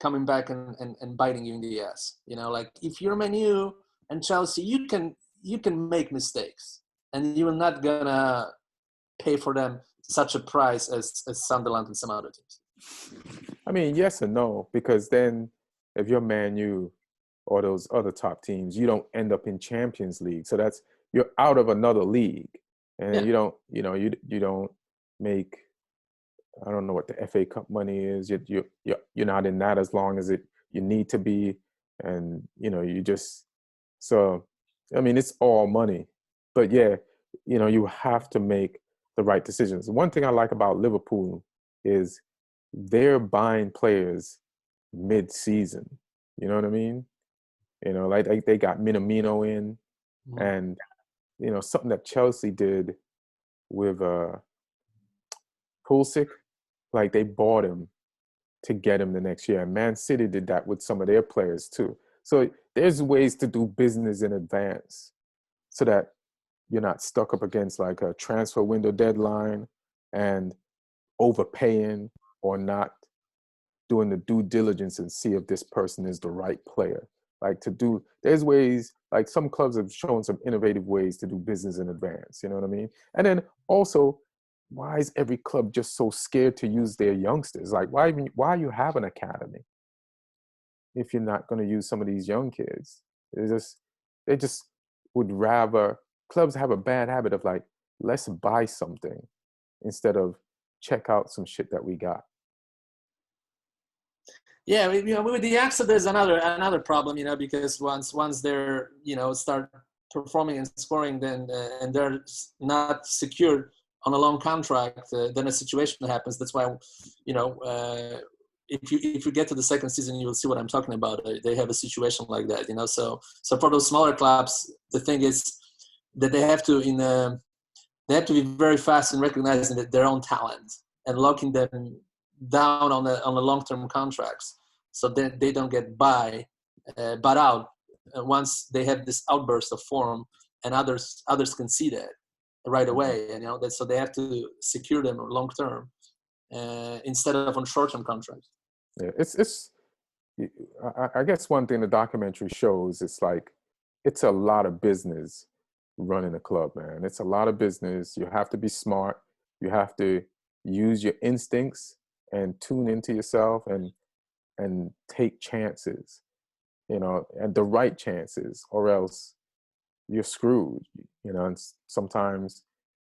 coming back and biting you in the ass, you know. Like if you're Man U and Chelsea, you can make mistakes and you're not gonna pay for them such a price as Sunderland and some other teams. I mean, yes and no, because then if you're Man U or those other top teams, you don't end up in Champions League. So you're out of another league, and you don't make, I don't know what the FA Cup money is. You're not in that as long as you need to be, and so I mean, it's all money. But yeah, you know, you have to make the right decisions. One thing I like about Liverpool is they're buying players mid-season. You know what I mean? You know, like they got Minamino in, and you know, something that Chelsea did with Pulisic, like they bought him to get him the next year. And Man City did that with some of their players too. So there's ways to do business in advance so that you're not stuck up against like a transfer window deadline and overpaying or not doing the due diligence and see if this person is the right player. Like there's ways, like some clubs have shown some innovative ways to do business in advance, you know what I mean? And then also, why is every club just so scared to use their youngsters? Like why you have an academy if you're not going to use some of these young kids? They just would rather, clubs have a bad habit of like, let's buy something instead of check out some shit that we got. Yeah, you know, with the youngsters, there's another problem, you know, because once they're, you know, start performing and scoring, then and they're not secured on a long contract, then a situation happens. That's why, you know, if you get to the second season, you will see what I'm talking about. They have a situation like that, you know. So for those smaller clubs, the thing is that they have to be very fast in recognizing their own talent. and locking them down on the long-term contracts, so that they don't get bought out once they have this outburst of form, and others can see that right away. And that, so they have to secure them long term instead of on short-term contracts. Yeah, it's. I guess one thing the documentary shows, it's a lot of business running a club, man. It's a lot of business. You have to be smart. You have to use your instincts and tune into yourself and take chances, and the right chances, or else you're screwed. And sometimes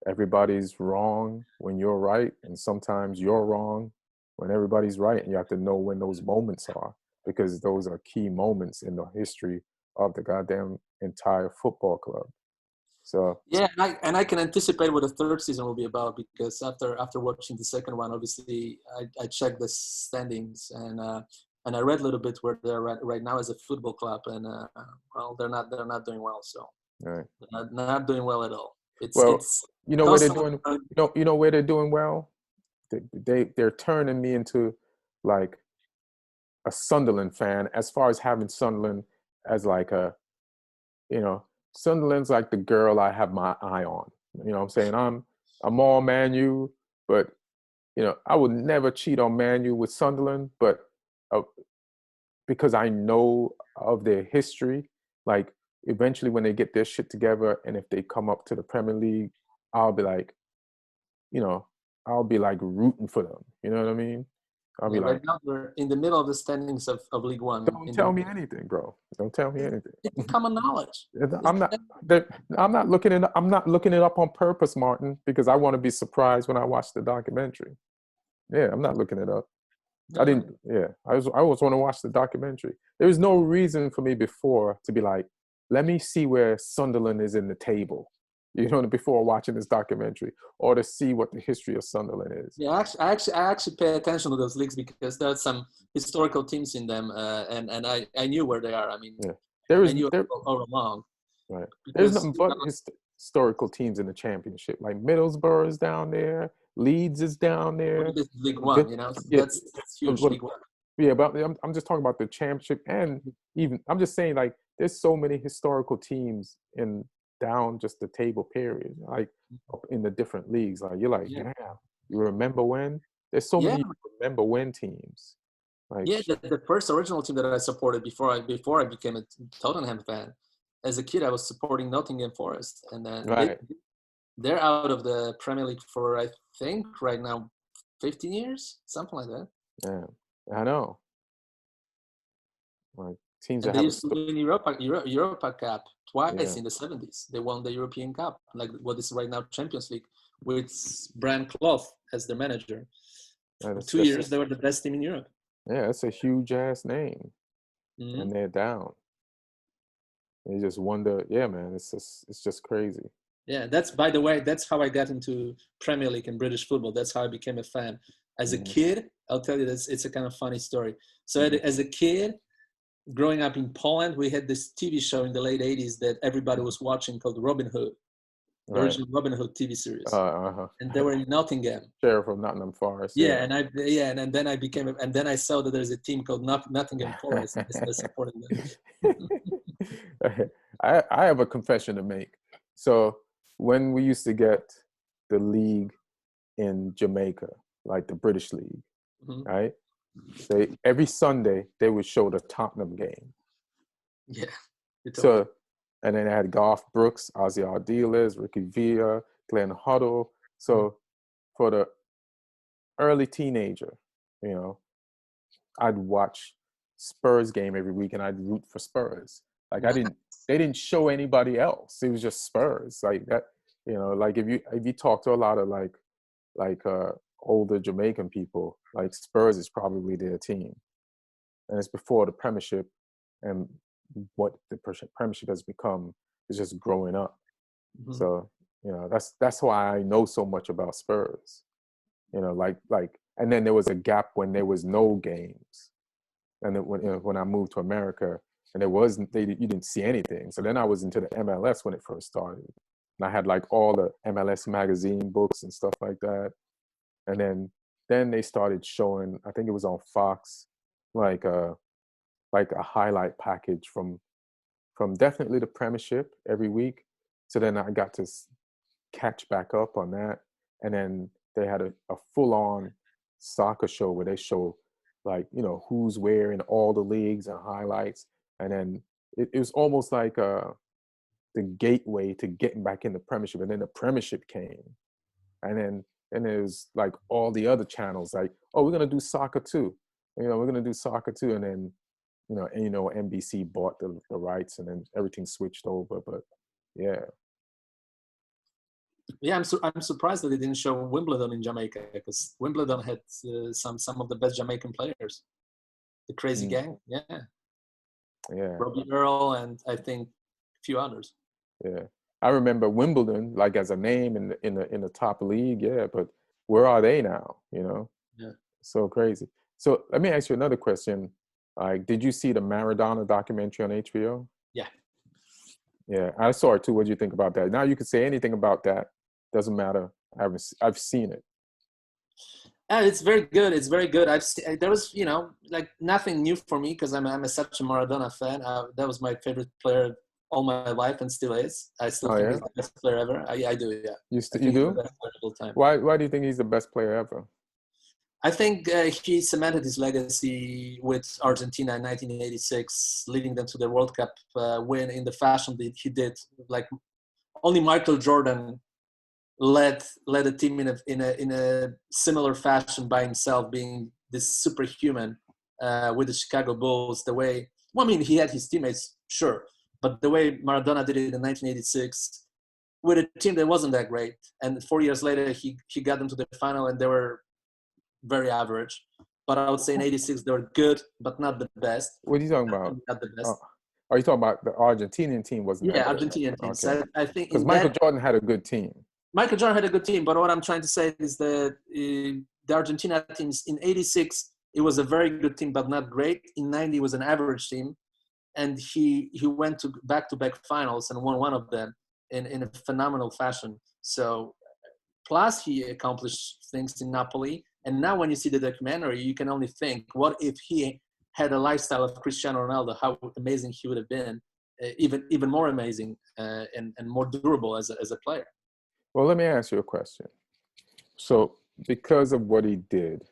everybody's wrong when you're right, and sometimes you're wrong when everybody's right, and you have to know when those moments are, because those are key moments in the history of the goddamn entire football club. So yeah, and I can anticipate what the third season will be about, because after watching the second one, obviously I checked the standings, and I read a little bit where they're right now as a football club, and well, they're not doing well. So right. they're not doing well at all. It's where they're doing where they're doing well. They're turning me into like a Sunderland fan, as far as having Sunderland as like Sunderland's like the girl I have my eye on. You know what I'm saying? I'm all Man U, but I would never cheat on Man U with Sunderland, but because I know of their history, like eventually when they get their shit together, and if they come up to the Premier League, I'll be like, rooting for them. You know what I mean? I'll be right now we're in the middle of the standings of League One. Don't tell me anything, bro. Don't tell me anything. It's common knowledge. I'm not looking it up on purpose, Martin, because I want to be surprised when I watch the documentary. Yeah, I'm not looking it up. I didn't. Yeah, I always want to watch the documentary. There was no reason for me before to be like, let me see where Sunderland is in the table, before watching this documentary, or to see what the history of Sunderland is. Yeah, I actually pay attention to those leagues because there are some historical teams in them, and I knew where they are. I mean, yeah. I knew all along. Right. There's nothing but historical teams in the championship. Like Middlesbrough is down there, Leeds is down there. This is League One, that's huge. League One. Yeah, but I'm just talking about the championship, and even I'm just saying, like, there's so many historical teams in down just the table period, like in the different leagues. Like you're like, damn, you remember when? There's so many remember when teams. Like, the first original team that I supported before I became a Tottenham fan. As a kid, I was supporting Nottingham Forest, and then they're out of the Premier League for, I think, right now, 15 years, something like that. Yeah, I know. Like teams and they used to win Europa Cup twice in the 70s. They won the European Cup, like what is right now Champions League, with Brian Clough as their manager. For 2 years, they were the best team in Europe. Yeah, it's a huge ass name, and they're down. You just wonder, man, it's just crazy. Yeah, by the way, that's how I got into Premier League and British football. That's how I became a fan. As a kid, I'll tell you this, it's a kind of funny story. So as a kid, growing up in Poland, we had this TV show in the late 80s that everybody was watching called Robin Hood, the original Robin Hood TV series. And they were in Nottingham. Sheriff of Nottingham Forest. Yeah, and then I saw that there's a team called Nottingham Forest, and I started supporting them. I have a confession to make. So when we used to get the league in Jamaica, like the British League, right? Every Sunday they would show the Tottenham game. Yeah. So, and then they had Garth Brooks, Ozzy Ardiles, Ricky Villa, Glenn Hoddle. So for the early teenager, I'd watch Spurs game every week, and I'd root for Spurs. Like they didn't show anybody else. It was just Spurs. Like that, like if you talk to a lot of like older Jamaican people, like Spurs is probably their team. And it's before the Premiership, and what the Premiership has become is just growing up. So, that's why I know so much about Spurs. And then there was a gap when there was no games. And then when I moved to America, and you didn't see anything. So then I was into the MLS when it first started. And I had like all the MLS magazine books and stuff like that. And then then they started showing, I think it was on Fox, like a highlight package from definitely the Premiership every week. So then I got to catch back up on that, and then they had a full on soccer show where they show like, you know, who's where in all the leagues and highlights, and then it was almost like the gateway to getting back in the Premiership, and then the Premiership came, and then there's like all the other channels like, oh, we're gonna do soccer too, you know, we're gonna do soccer too, and then NBC bought the rights, and then everything switched over. But yeah. Yeah, I'm surprised that they didn't show Wimbledon in Jamaica, because Wimbledon had some of the best Jamaican players. The Crazy Gang, yeah. Robbie Earl, and I think a few others. Yeah, I remember Wimbledon like as a name in the top league. Yeah, but where are they now? You know, yeah, so crazy. So let me ask you another question. Like, did you see the Maradona documentary on HBO? Yeah. Yeah, I saw it too. What do you think about that? Now you can say anything about that. Doesn't matter. I've seen it. It's very good. It's very good. There was, like nothing new for me, because I'm such a Maradona fan. That was my favorite player all my life, and still is. I still think he's the best player ever. I do, yeah. You do? The best player of all time. Why do you think he's the best player ever? I think he cemented his legacy with Argentina in 1986, leading them to the World Cup win in the fashion that he did. Like only Michael Jordan led a team in a similar fashion by himself, being this superhuman with the Chicago Bulls. He had his teammates, sure, but the way Maradona did it in 1986 with a team that wasn't that great, and 4 years later he got them to the final, and they were very average. But I would say in '86 they were good, but not the best. What are you talking about? Not the best. Are you talking about the Argentinian team? Wasn't yeah, that Argentinian team. Okay. So I think because Michael Jordan had a good team. Michael Jordan had a good team, but what I'm trying to say is that the Argentina teams in '86 it was a very good team, but not great. In '90 it was an average team, and he went to back-to-back finals and won one of them in a phenomenal fashion. So plus he accomplished things in Napoli. And now when you see the documentary, you can only think, what if he had a lifestyle of Cristiano Ronaldo, how amazing he would have been, even more amazing and more durable as a player. Well, let me ask you a question. So because of what he did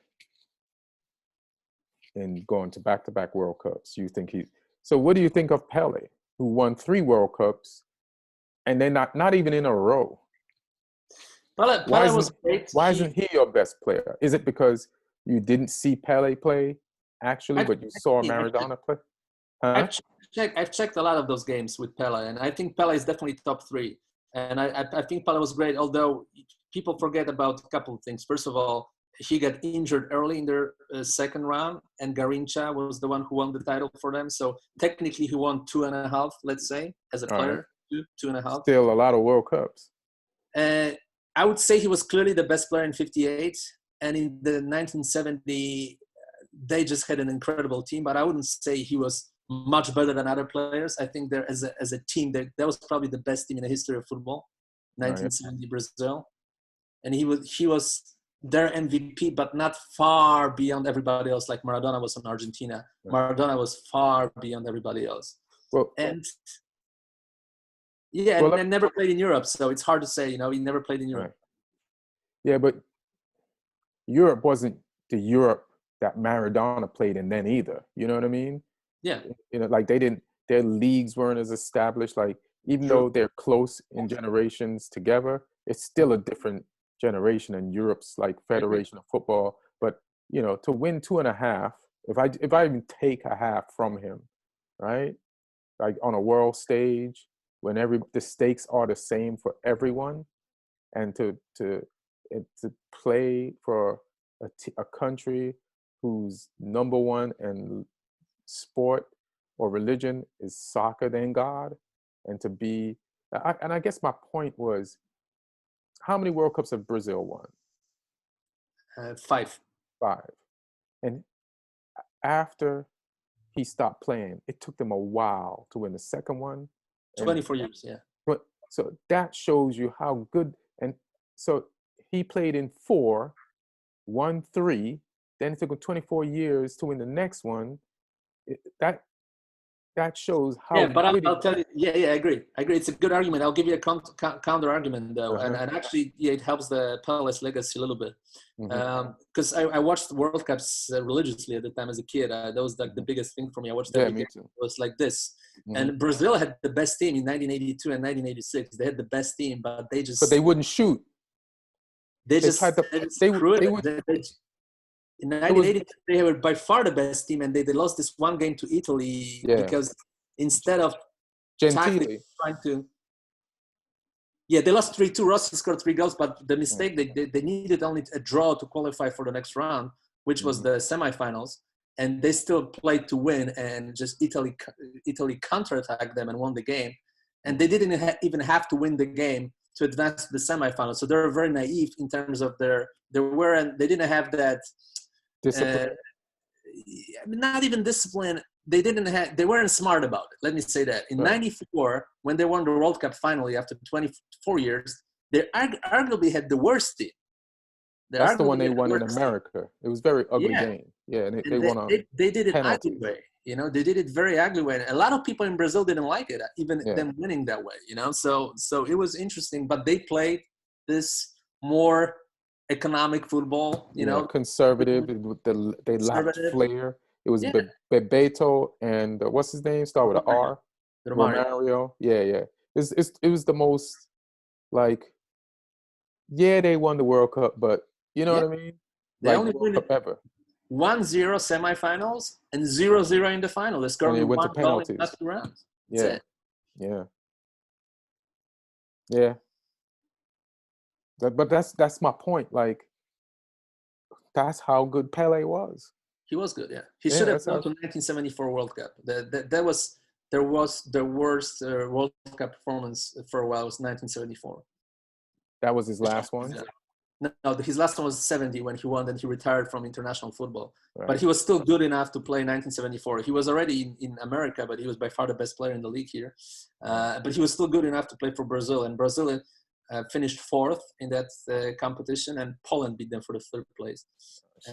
in going to back-to-back World Cups, so what do you think of Pele, who won 3 World Cups and then not even in a row? Pele was great. Why isn't he your best player? Is it because you didn't see Pele play actually, but you saw Maradona play? Huh? I've checked a lot of those games with Pele, and I think Pele is definitely top 3. And I think Pele was great, although people forget about a couple of things. First of all, he got injured early in their second round, and Garrincha was the one who won the title for them. So technically he won 2.5, let's say, as a player, right. 2.5. Still a lot of World Cups. I would say he was clearly the best player in '58, and in the 1970, they just had an incredible team. But I wouldn't say he was much better than other players. I think they're as a team, that was probably the best team in the history of football, 1970 Brazil, and he was their MVP, but not far beyond everybody else. Like Maradona was in Argentina. Maradona was far beyond everybody else. Well, and never played in Europe, so it's hard to say. He never played in Europe. Right. Yeah, but Europe wasn't the Europe that Maradona played in then either. You know what I mean? Yeah. Like their leagues weren't as established. Like even though they're close in generations together, it's still a different generation in Europe's like Federation of Football. But to win 2.5, if I even take a half from him, right? Like on a world stage, when the stakes are the same for everyone, and to play for a country whose number one in sport or religion is soccer than God, and to be, and I guess my point was, how many World Cups have Brazil won? 5. 5. And after he stopped playing, it took them a while to win the second one. 24 years, yeah. But so that shows you how good. And so he played in 4, won 3, then it took him 24 years to win the next one. That shows how. Yeah, but I'll tell you. Yeah, I agree. It's a good argument. I'll give you a counter argument though, and actually, yeah, it helps the Pele's legacy a little bit. Because I watched World Cups religiously at the time as a kid. That was like the biggest thing for me. I watched every game. It was like this. And Brazil had the best team in 1982 and 1986. They had the best team, but they wouldn't shoot. They would. In 1980, they were by far the best team, and they lost this one game to Italy because instead of Gentili trying to, they lost 3-2. Rossi scored 3 goals, but the mistake they needed only a draw to qualify for the next round, which was the semifinals, and they still played to win, and just Italy counterattacked them and won the game, and they didn't even have to win the game to advance to the semifinals. So they were very naive in terms of they didn't have that. Not even discipline. They weren't smart about it. Let me say that. In '94, when they won the World Cup finally after 24 years, they arguably had the worst team. That's the one they won in America. It was a very ugly game. Yeah, and they won on they did it penalties. ugly way. They did it very ugly way. And a lot of people in Brazil didn't like it, even them winning that way. So it was interesting. But they played this more economic football, conservative. They lacked flair. It was Bebeto and what's his name? Start with an R. Romario. Yeah. It was the most they won the World Cup, but you know what I mean? They only World Cup ever. 1-0 semifinals and 0-0 in the final. They scored went to penalties. In the last 2 rounds. Yeah. But that's my point. That's how good Pele was. He was good. Yeah, he should have gone to 1974 World Cup. There was the worst World Cup performance for a while was 1974. That was his last one. No, his last one was 70 when he won. Then he retired from international football. Right. But he was still good enough to play 1974. He was already in America, but he was by far the best player in the league here. But he was still good enough to play for Brazil. And Brazil finished 4th in that competition, and Poland beat them for the 3rd place.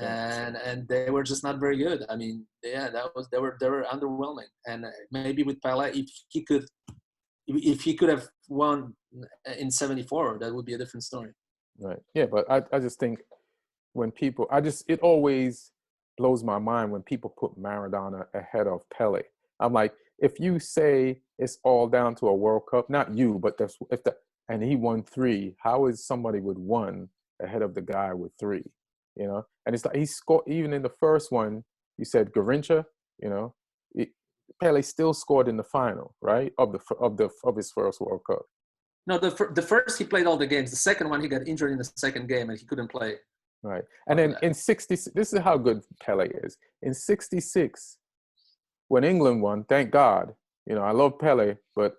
And they were just not very good. I mean, they were underwhelming. And maybe with Pele, if he could have won in 74, that would be a different story. Right. Yeah, but I just think when people, it always blows my mind when people put Maradona ahead of Pele. I'm like, if you say it's all down to a World Cup, not you, but and he won 3, how is somebody with 1 ahead of the guy with 3? And it's like he scored even in the first one. You said Garrincha, Pele still scored in the final, right? Of his first World Cup. No, the first he played all the games. The second one he got injured in the second game and he couldn't play. Right, and then in '66, this is how good Pele is. In '66, when England won, thank God. I love Pele, but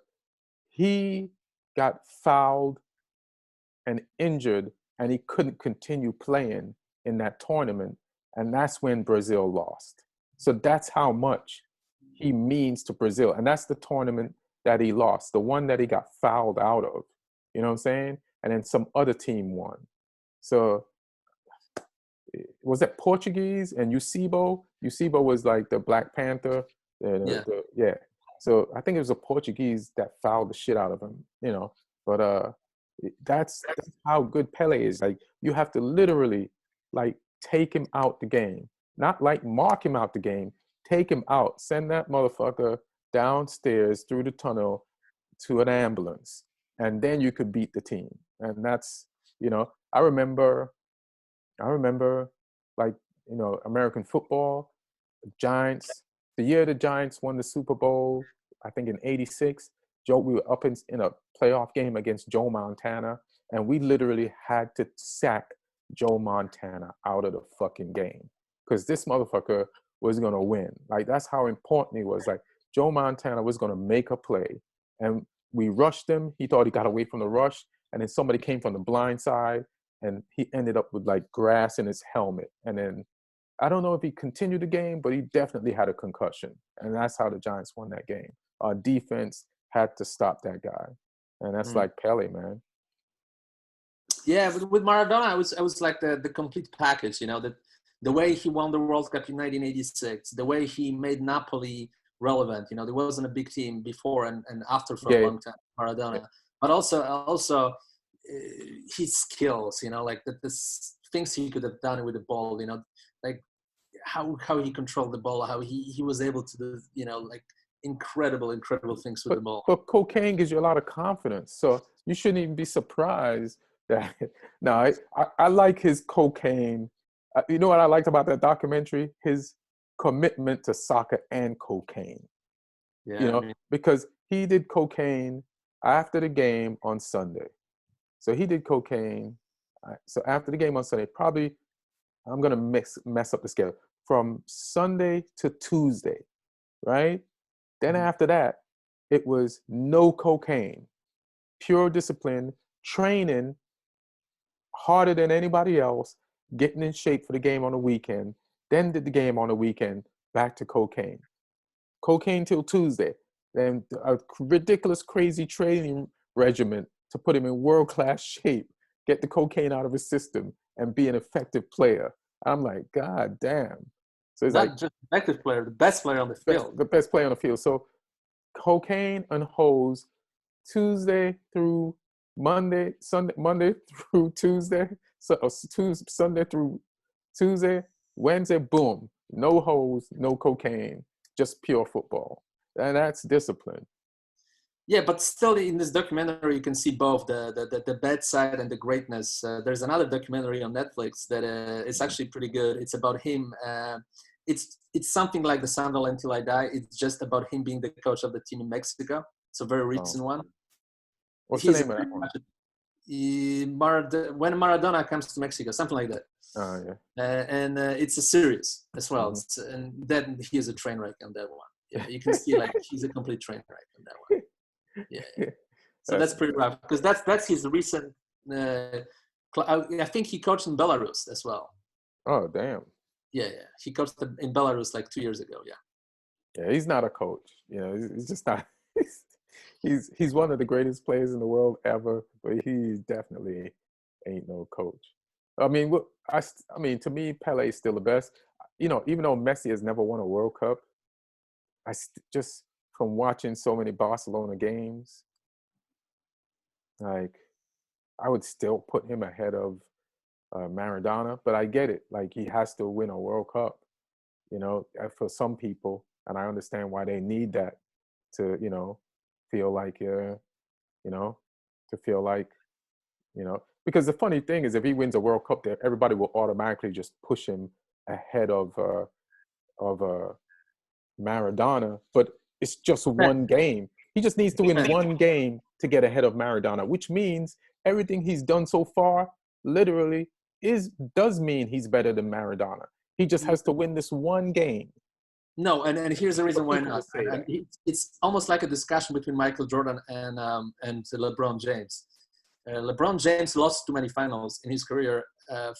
he got fouled and injured, and he couldn't continue playing in that tournament, and that's when Brazil lost. So that's how much he means to Brazil, and that's the tournament that he lost, the one that he got fouled out of. You know what I'm saying? And then some other team won. So was that Portuguese and Eusebio? Eusebio was like the Black Panther. So I think it was a Portuguese that fouled the shit out of him. But that's how good Pele is. Like, you have to literally take him out the game, not mark him out the game. Take him out. Send that motherfucker downstairs through the tunnel to an ambulance, and then you could beat the team. And that's, I remember American football, Giants, the year the Giants won the Super Bowl, I think in '86, we were up in a playoff game against Joe Montana, and we literally had to sack Joe Montana out of the fucking game because this motherfucker was going to win. That's how important he was. Joe Montana was going to make a play, and we rushed him. He thought he got away from the rush, and then somebody came from the blind side, and he ended up with grass in his helmet. And then I don't know if he continued the game, but he definitely had a concussion, and that's how the Giants won that game. Our defense had to stop that guy, and that's like Pele, man. Yeah, with Maradona, I was like the complete package. You know, the way he won the World Cup in 1986, the way he made Napoli relevant. You know, there wasn't a big team before and after for a long time, Maradona. But also his skills. You know, like the things he could have done with the ball. You know, like how he controlled the ball, how he was able to do, you know, like incredible things with the ball. But cocaine gives you a lot of confidence, so you shouldn't even be surprised that. No, I like his cocaine. You know what I liked about that documentary? His commitment to soccer and cocaine. Yeah, you know, because he did cocaine after the game on Sunday. So he did cocaine. So after the game on Sunday, probably I'm gonna mess up the schedule from Sunday to Tuesday, right? Then after that, it was no cocaine, pure discipline, training harder than anybody else, getting in shape for the game on the weekend. Then did the game on the weekend, back to cocaine. Cocaine till Tuesday. Then a ridiculous, crazy training regimen to put him in world-class shape, get the cocaine out of his system, and be an effective player. I'm like, God damn. So it's not like just effective player, the best player on the field. The best player on the field. So cocaine and hose Tuesday through Monday, Monday through Tuesday, so Sunday through Tuesday, Wednesday, boom, no hose, no cocaine, just pure football, and that's discipline. Yeah, but still, in this documentary, you can see both the bad side and the greatness. There's another documentary on Netflix that is actually pretty good. It's about him. It's something like the Sunderland Till I Die. It's just about him being the coach of the team in Mexico. It's a very recent one. What's the name of that one? When Maradona comes to Mexico, something like that. And it's a series as well. And then he is a train wreck on that one. Yeah, you can see like he's a complete train wreck on that one. Yeah. So that's pretty rough because that's his recent. I think he coached in Belarus as well. Oh damn. Yeah. He coached in Belarus like 2 years ago. Yeah. Yeah, he's not a coach. You know, he's just not. He's one of the greatest players in the world ever, but he definitely ain't no coach. I mean, I mean, to me, Pele is still the best. You know, even though Messi has never won a World Cup, just from watching so many Barcelona games, like I would still put him ahead of Maradona. But I get it; like he has to win a World Cup, you know, for some people, and I understand why they need that to, you know, feel like, you know, to feel like, you know, because the funny thing is, if he wins a World Cup, there everybody will automatically just push him ahead of Maradona, but it's just one game. He just needs to win one game to get ahead of Maradona, which means everything he's done so far literally does mean he's better than Maradona. He just has to win this one game. No, and here's the reason why not. And it's almost like a discussion between Michael Jordan and LeBron James. LeBron James lost too many finals in his career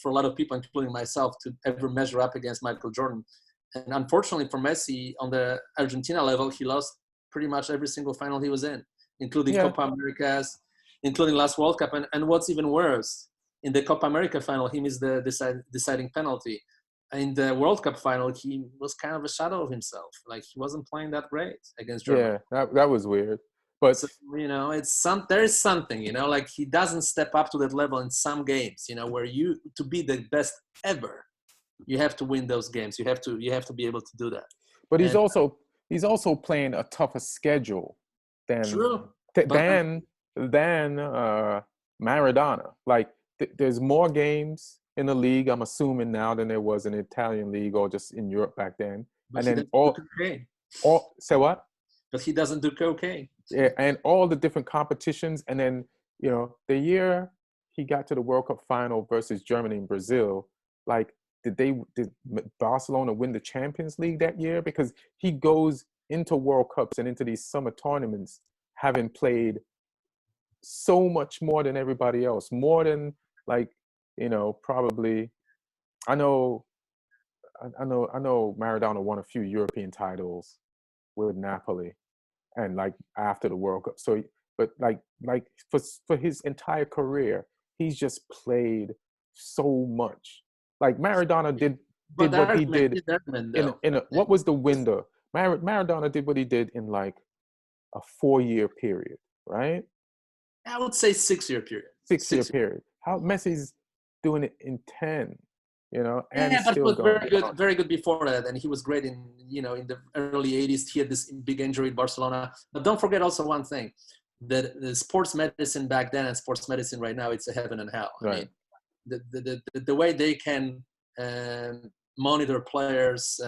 for a lot of people, including myself, to ever measure up against Michael Jordan. And unfortunately for Messi, on the Argentina level, he lost pretty much every single final he was in, including Copa Americas, including last World Cup. And what's even worse, in the Copa America final, he missed the deciding penalty. In the World Cup final, he was kind of a shadow of himself. Like he wasn't playing that great against Germany. Yeah, that was weird. But so, you know, there is something, you know, like he doesn't step up to that level in some games, you know, where to be the best ever, you have to win those games. You have to be able to do that. But he's also playing a tougher schedule than Maradona. Like there's more games in the league, I'm assuming now, than there was in the Italian league or just in Europe back then. But and then say what? But he doesn't do cocaine. Yeah, and all the different competitions, and then, you know, the year he got to the World Cup final versus Germany and Brazil, like did Barcelona win the Champions League that year? Because he goes into World Cups and into these summer tournaments having played so much more than everybody else, more than, like, you know, probably, I know Maradona won a few European titles with Napoli, and like after the World Cup. So, but like for his entire career, he's just played so much. Like Maradona did what he did in a what was the window? Maradona did what he did in like a 4-year period, right? I would say 6-year period. 6-year period. How Messi's doing it in 10, and yeah, but still it was very good before that, and he was great in the early 80s. He had this big injury in Barcelona. But don't forget also one thing, that the sports medicine back then and sports medicine right now, it's a heaven and hell. Right. I mean, the way they can monitor players,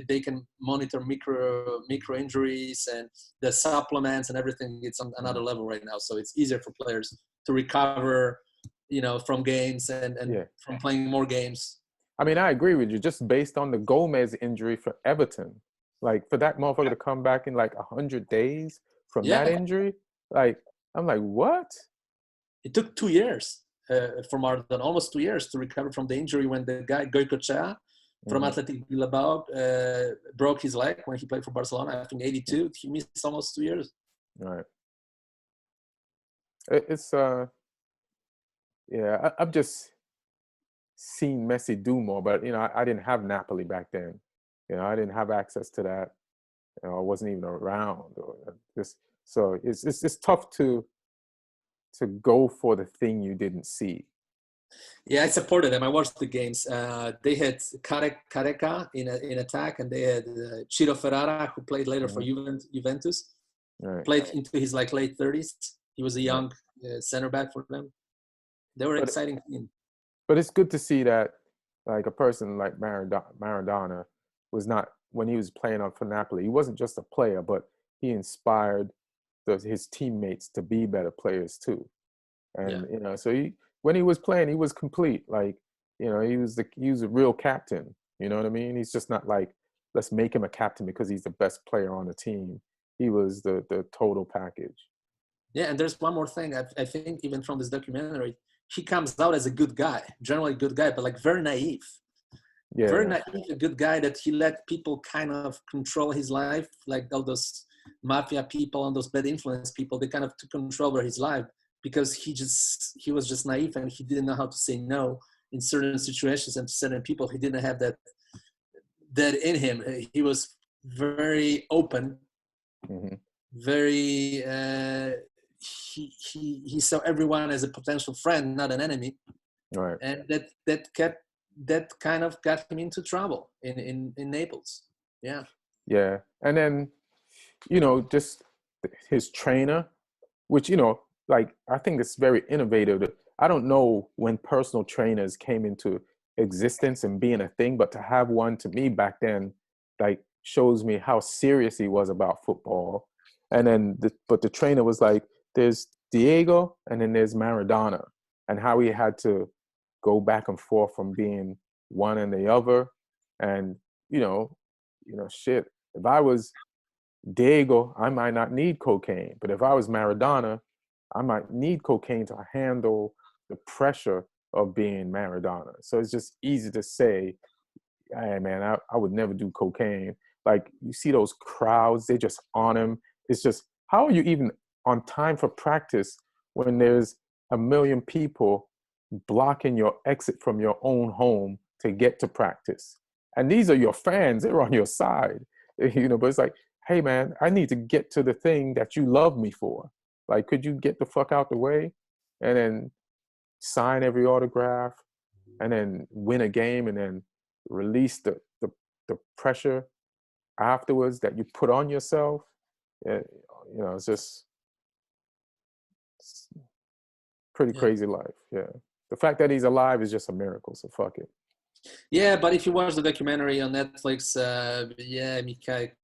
they can monitor micro injuries and the supplements and everything. It's on another level right now, so it's easier for players to recover, from games and from playing more games. I mean, I agree with you. Just based on the Gomez injury for Everton, like for that motherfucker to come back in like 100 days from that injury, like I'm like, what? It took 2 years. For Maradona, almost 2 years to recover from the injury when the guy Goicoechea from Athletic Bilbao broke his leg when he played for Barcelona. I think 82. He missed almost 2 years. Right. It's I've just seen Messi do more, but I didn't have Napoli back then. I didn't have access to that. I wasn't even around. So it's tough to go for the thing you didn't see. Yeah, I supported them. I watched the games. They had Careca in attack, and they had Ciro Ferrara, who played later for Juventus. Right. Played into his late 30s. He was a young center back for them. They were exciting team. But it's good to see that, like, a person like Maradona was not, when he was playing for Napoli, he wasn't just a player, but he inspired his teammates to be better players too. And so when he was playing, he was complete. Like, he was a real captain. You know what I mean? He's just not like, let's make him a captain because he's the best player on the team. He was the total package. Yeah, and there's one more thing. I think even from this documentary, he comes out as a good guy, generally good guy, but like very naive. Yeah. Very naive, a good guy that he let people kind of control his life, like all those mafia people and those bad influence people. They kind of took control over his life because he was just naive and he didn't know how to say no in certain situations and to certain people. He didn't have that in him. He was very open, very. He saw everyone as a potential friend, not an enemy, right? And that kind of got him into trouble in Naples. Yeah, and then just his trainer, which like, I think it's very innovative. I don't know when personal trainers came into existence and being a thing, but to have one, to me back then, like, shows me how serious he was about football. And then but the trainer was like, there's Diego and then there's Maradona, and how he had to go back and forth from being one and the other. And shit, if I was Diego, I might not need cocaine, but if I was Maradona, I might need cocaine to handle the pressure of being Maradona. So it's just easy to say, hey man, I would never do cocaine. Like, you see those crowds, they just on him. It's just, how are you even on time for practice when there's 1 million people blocking your exit from your own home to get to practice? And these are your fans, they're on your side, but it's like, hey man, I need to get to the thing that you love me for. Like, could you get the fuck out the way and then sign every autograph and then win a game and then release the pressure afterwards that you put on yourself? It's just pretty crazy life. Yeah. The fact that he's alive is just a miracle, so fuck it. Yeah, but if you watch the documentary on Netflix,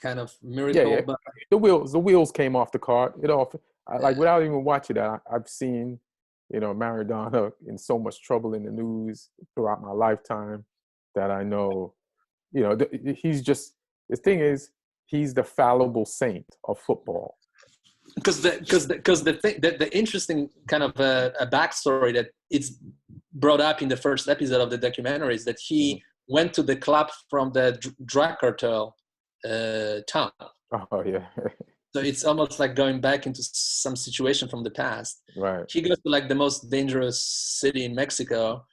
kind of miracle. Yeah. But the wheels came off the cart. Like, without even watching that, I've seen, Maradona in so much trouble in the news throughout my lifetime that I know, he's just, the thing is, he's the fallible saint of football. Because the interesting kind of a backstory that it's brought up in the first episode of the documentary is that he went to the club from the drug cartel town. Oh yeah. So it's almost like going back into some situation from the past. Right. He goes to like the most dangerous city in Mexico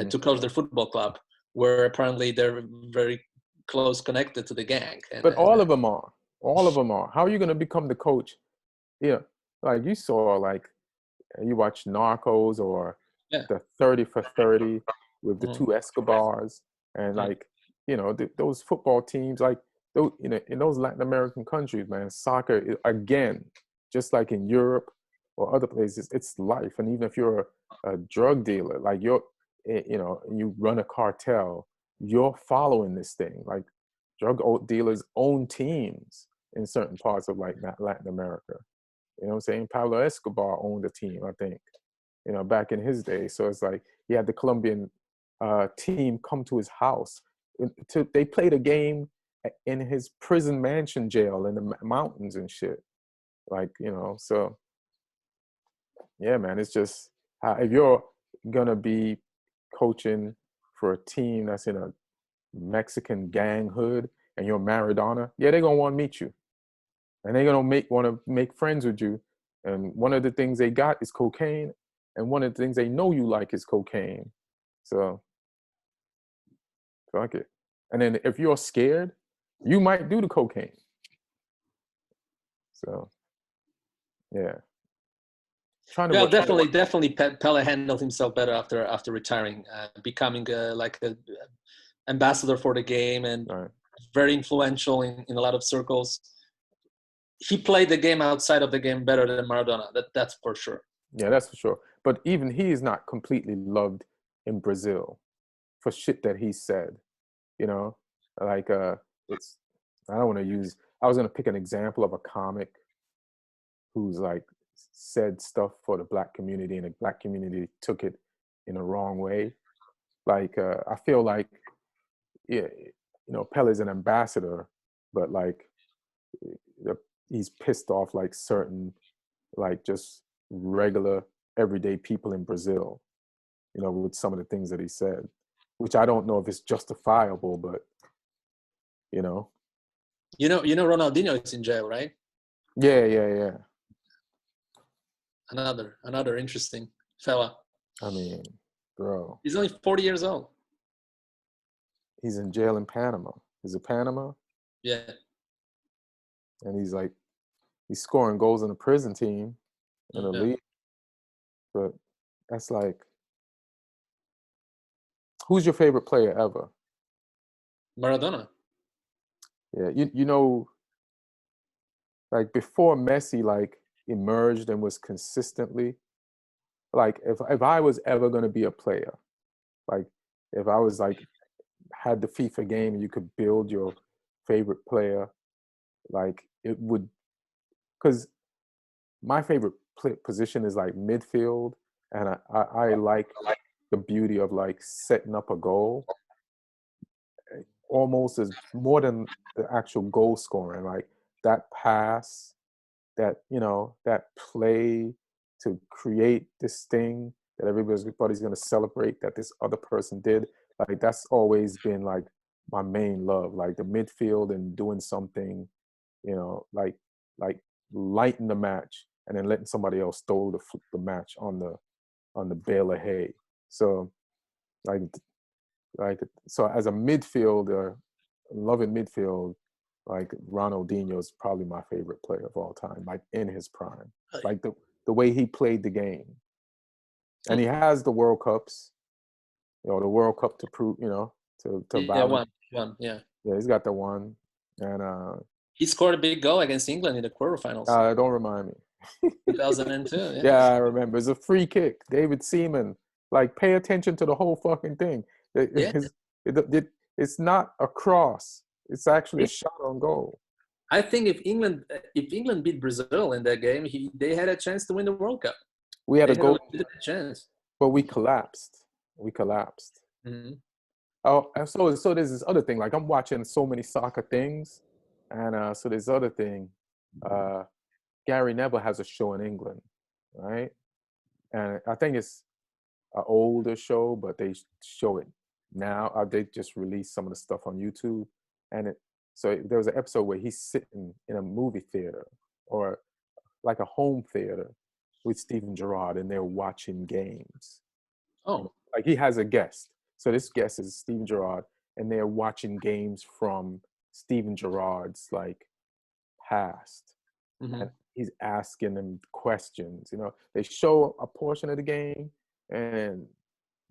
to coach their football club, where apparently they're very close connected to the gang. But all of them are. All of them are. How are you going to become the coach? Yeah, like you saw, like you watch Narcos or the 30 for 30 with the two Escobars, and like those football teams, like those, in those Latin American countries, man, soccer again, just like in Europe or other places, it's life. And even if you're a drug dealer, like you run a cartel, you're following this thing. Like drug dealers own teams in certain parts of like Latin America. You know what I'm saying? Pablo Escobar owned a team, I think, back in his day. So it's like he had the Colombian team come to his house. They played a game in his prison mansion jail in the mountains and shit. Like, so yeah, man, it's just if you're going to be coaching for a team that's in a Mexican gang hood and you're Maradona, yeah, they're going to want to meet you. And they're going to want to make friends with you. And one of the things they got is cocaine. And one of the things they know you like is cocaine. So, fuck it. And then if you're scared, you might do the cocaine. So, yeah. Definitely. Pele handled himself better after retiring, becoming like an ambassador for the game and very influential in a lot of circles. He played the game outside of the game better than Maradona. That's for sure. Yeah, that's for sure. But even he is not completely loved in Brazil for shit that he said. Like it's. I don't want to use. I was gonna pick an example of a comic who's like said stuff for the black community, and the black community took it in a wrong way. Like I feel like, yeah, Pele's an ambassador, but like he's pissed off like certain, like just regular everyday people in Brazil, with some of the things that he said, which I don't know if it's justifiable, but Ronaldinho is in jail, right? Yeah. Another interesting fella. I mean, bro. He's only 40 years old. He's in jail in Panama. Is it Panama? Yeah. And he's scoring goals in the prison team in the league. But that's like, who's your favorite player ever? Maradona. Yeah, like before Messi like emerged and was consistently, like if I was ever gonna be a player, like if I was like had the FIFA game and you could build your favorite player, like it would, because my favorite position is like midfield, and I like the beauty of like setting up a goal almost as more than the actual goal scoring, like that pass, that that play to create this thing that everybody's going to celebrate that this other person did. Like that's always been like my main love, like the midfield and doing something, like lighting the match and then letting somebody else throw the match on the bale of hay. So like so as a midfielder, loving midfield, like Ronaldinho is probably my favorite player of all time, like in his prime, like the way he played the game. And he has the World Cups, the World Cup to prove, to one, yeah. Yeah, he's got the one. And he scored a big goal against England in the quarterfinals. Don't remind me. 2002. Yeah, I remember. It's a free kick. David Seaman. Like, pay attention to the whole fucking thing. It's not a cross. It's actually a shot on goal. I think if England beat Brazil in that game, they had a chance to win the World Cup. We had a goal chance, but we collapsed. Mm-hmm. Oh, and so there's this other thing. Like, I'm watching so many soccer things, and so there's other thing. Gary Neville has a show in England, right? And I think it's an older show, but they show it now. They just released some of the stuff on YouTube, and so there was an episode where he's sitting in a movie theater, or like a home theater with Steven Gerrard, and they're watching games. Oh, like he has a guest. So this guest is Steven Gerrard, and they're watching games from Steven Gerrard's like past. And he's asking them questions. You know, they show a portion of the game, and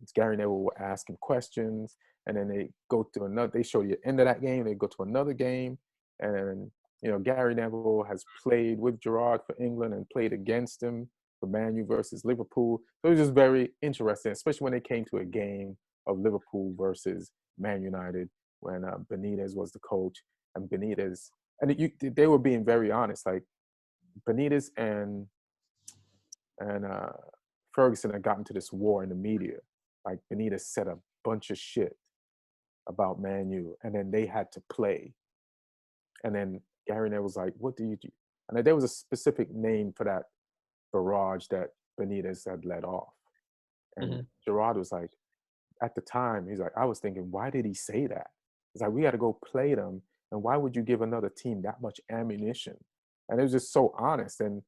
it's Gary Neville will ask him questions, and then they go to another. They show you the end of that game. They go to another game, and you know Gary Neville has played with Gerrard for England and played against him for Man U versus Liverpool. So it was just very interesting, especially when they came to a game of Liverpool versus Man United when Benitez was the coach, and Benitez, and they were being very honest, like Benitez and Ferguson had gotten to this war in the media. Like Benitez said a bunch of shit about Man U, and then they had to play. And then Gary Neville was like, "What do you do?" And there was a specific name for that barrage that Benitez had let off. And Gerrard was like, at the time, he's like, I was thinking, why did he say that? He's like, we got to go play them, and why would you give another team that much ammunition? And it was just so honest. And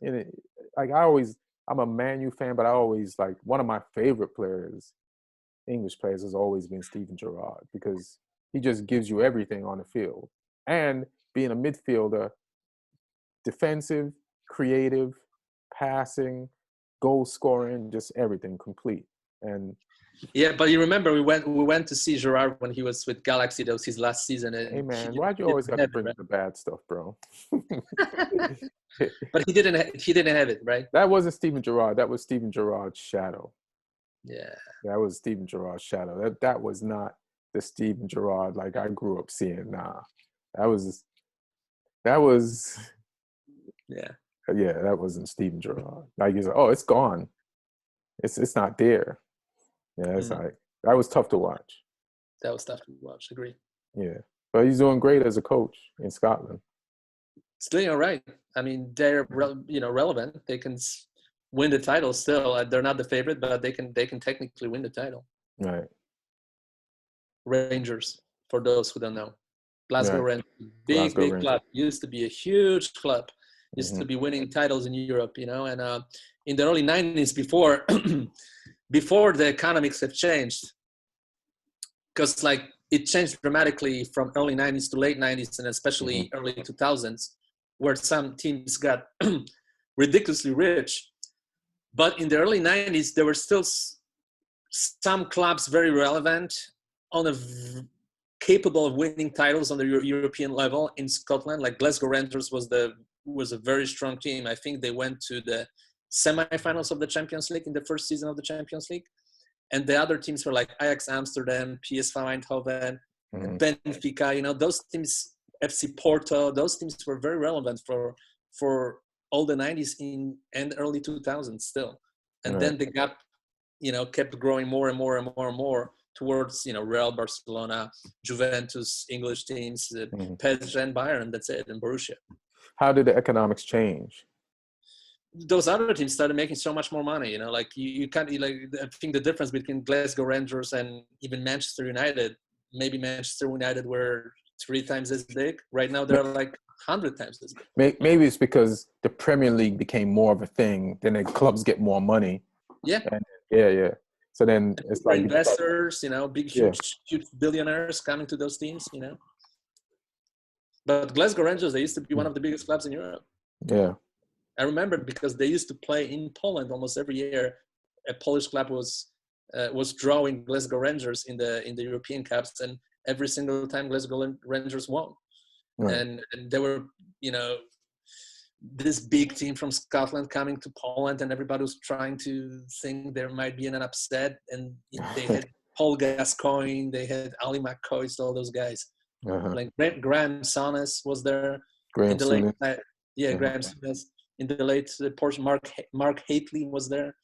you know, like I'm a Man U fan, but I always like one of my favorite players, English players, has always been Steven Gerrard, because he just gives you everything on the field. And being a midfielder, defensive, creative, passing, goal scoring, just everything complete. And yeah, but you remember we went to see Gerrard when he was with Galaxy. That was his last season. And hey man, why'd you always got to bring up the bad stuff, bro? But he didn't have it, right? That wasn't Steven Gerrard. That was Steven Gerrard's shadow. Yeah, that was Steven Gerrard's shadow. That was not the Steven Gerrard like I grew up seeing. Nah, that was yeah, that wasn't Steven Gerrard. Like he's like, oh, it's gone. It's not there. Yeah, it's like that was tough to watch. That was tough to watch. Agree. Yeah, but he's doing great as a coach in Scotland. It's doing all right. I mean, they're relevant. They can win the title still. They're not the favorite, but they can technically win the title. Right. Rangers, for those who don't know, Glasgow Rangers, big Rangers. club. Used to be a huge club. Used to be winning titles in Europe, you know. And in the early 90s, before before the economics have changed, because like it changed dramatically from early 90s to late 90s, and especially early 2000s, where some teams got ridiculously rich. But in the early 90s, there were still some clubs very relevant, capable of winning titles on the European level in Scotland. Like Glasgow Rangers was a very strong team. I think they went to the semi-finals of the Champions League in the first season of the Champions League. And the other teams were like Ajax Amsterdam, PSV Eindhoven, Benfica, you know, those teams, FC Porto, those teams were very relevant for all the 90s and early 2000s still. And then the gap, you know, kept growing more and more and more and more towards, you know, Real Barcelona, Juventus, English teams, PSG and Bayern, that's it, and Borussia. How did the economics change? Those other teams started making so much more money, you know, like you can't, like, I think the difference between Glasgow Rangers and even Manchester United, maybe Manchester United were 3 times as big. Right now they're like 100 times as big. Maybe it's because the Premier League became more of a thing, then the clubs get more money. Yeah. And, yeah. So then it's like investors, you know, big, huge billionaires coming to those teams, you know. But Glasgow Rangers, they used to be one of the biggest clubs in Europe. Yeah. I remember because they used to play in Poland almost every year. A Polish club was drawing Glasgow Rangers in the European Cups, and every single time Glasgow Rangers won. Right. And they were, you know, this big team from Scotland coming to Poland, and everybody was trying to think there might be an upset. And they had Paul Gascoigne, they had Ali McCoy, all those guys. Like Graham Souness was there. Graham Souness. Graham Souness. In the late portion, Mark Hateley was there.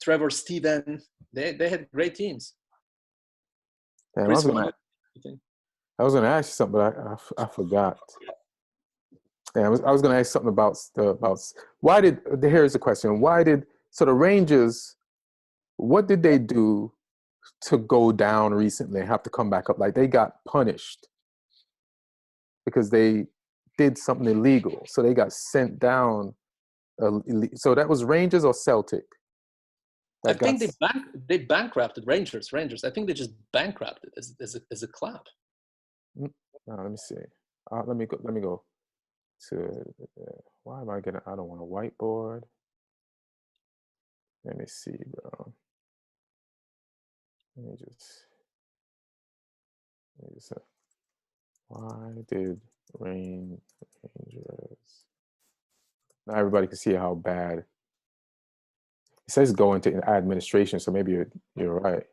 Trevor Steven. They had great teams. Damn, I was going to ask you something, but I forgot. Yeah, I was going to ask something about why did, here's the question. So the Rangers, what did they do to go down recently and have to come back up? Like they got punished because they did something illegal, so they got sent down. So that was Rangers or Celtic? I think they bankrupted Rangers. I think they just bankrupted as a club. Let me see. Let me go to. Why am I getting? I don't want a whiteboard. Let me see, bro. Let me just. Why did Rangers? Now everybody can see how bad. It says go into administration, so maybe you're right.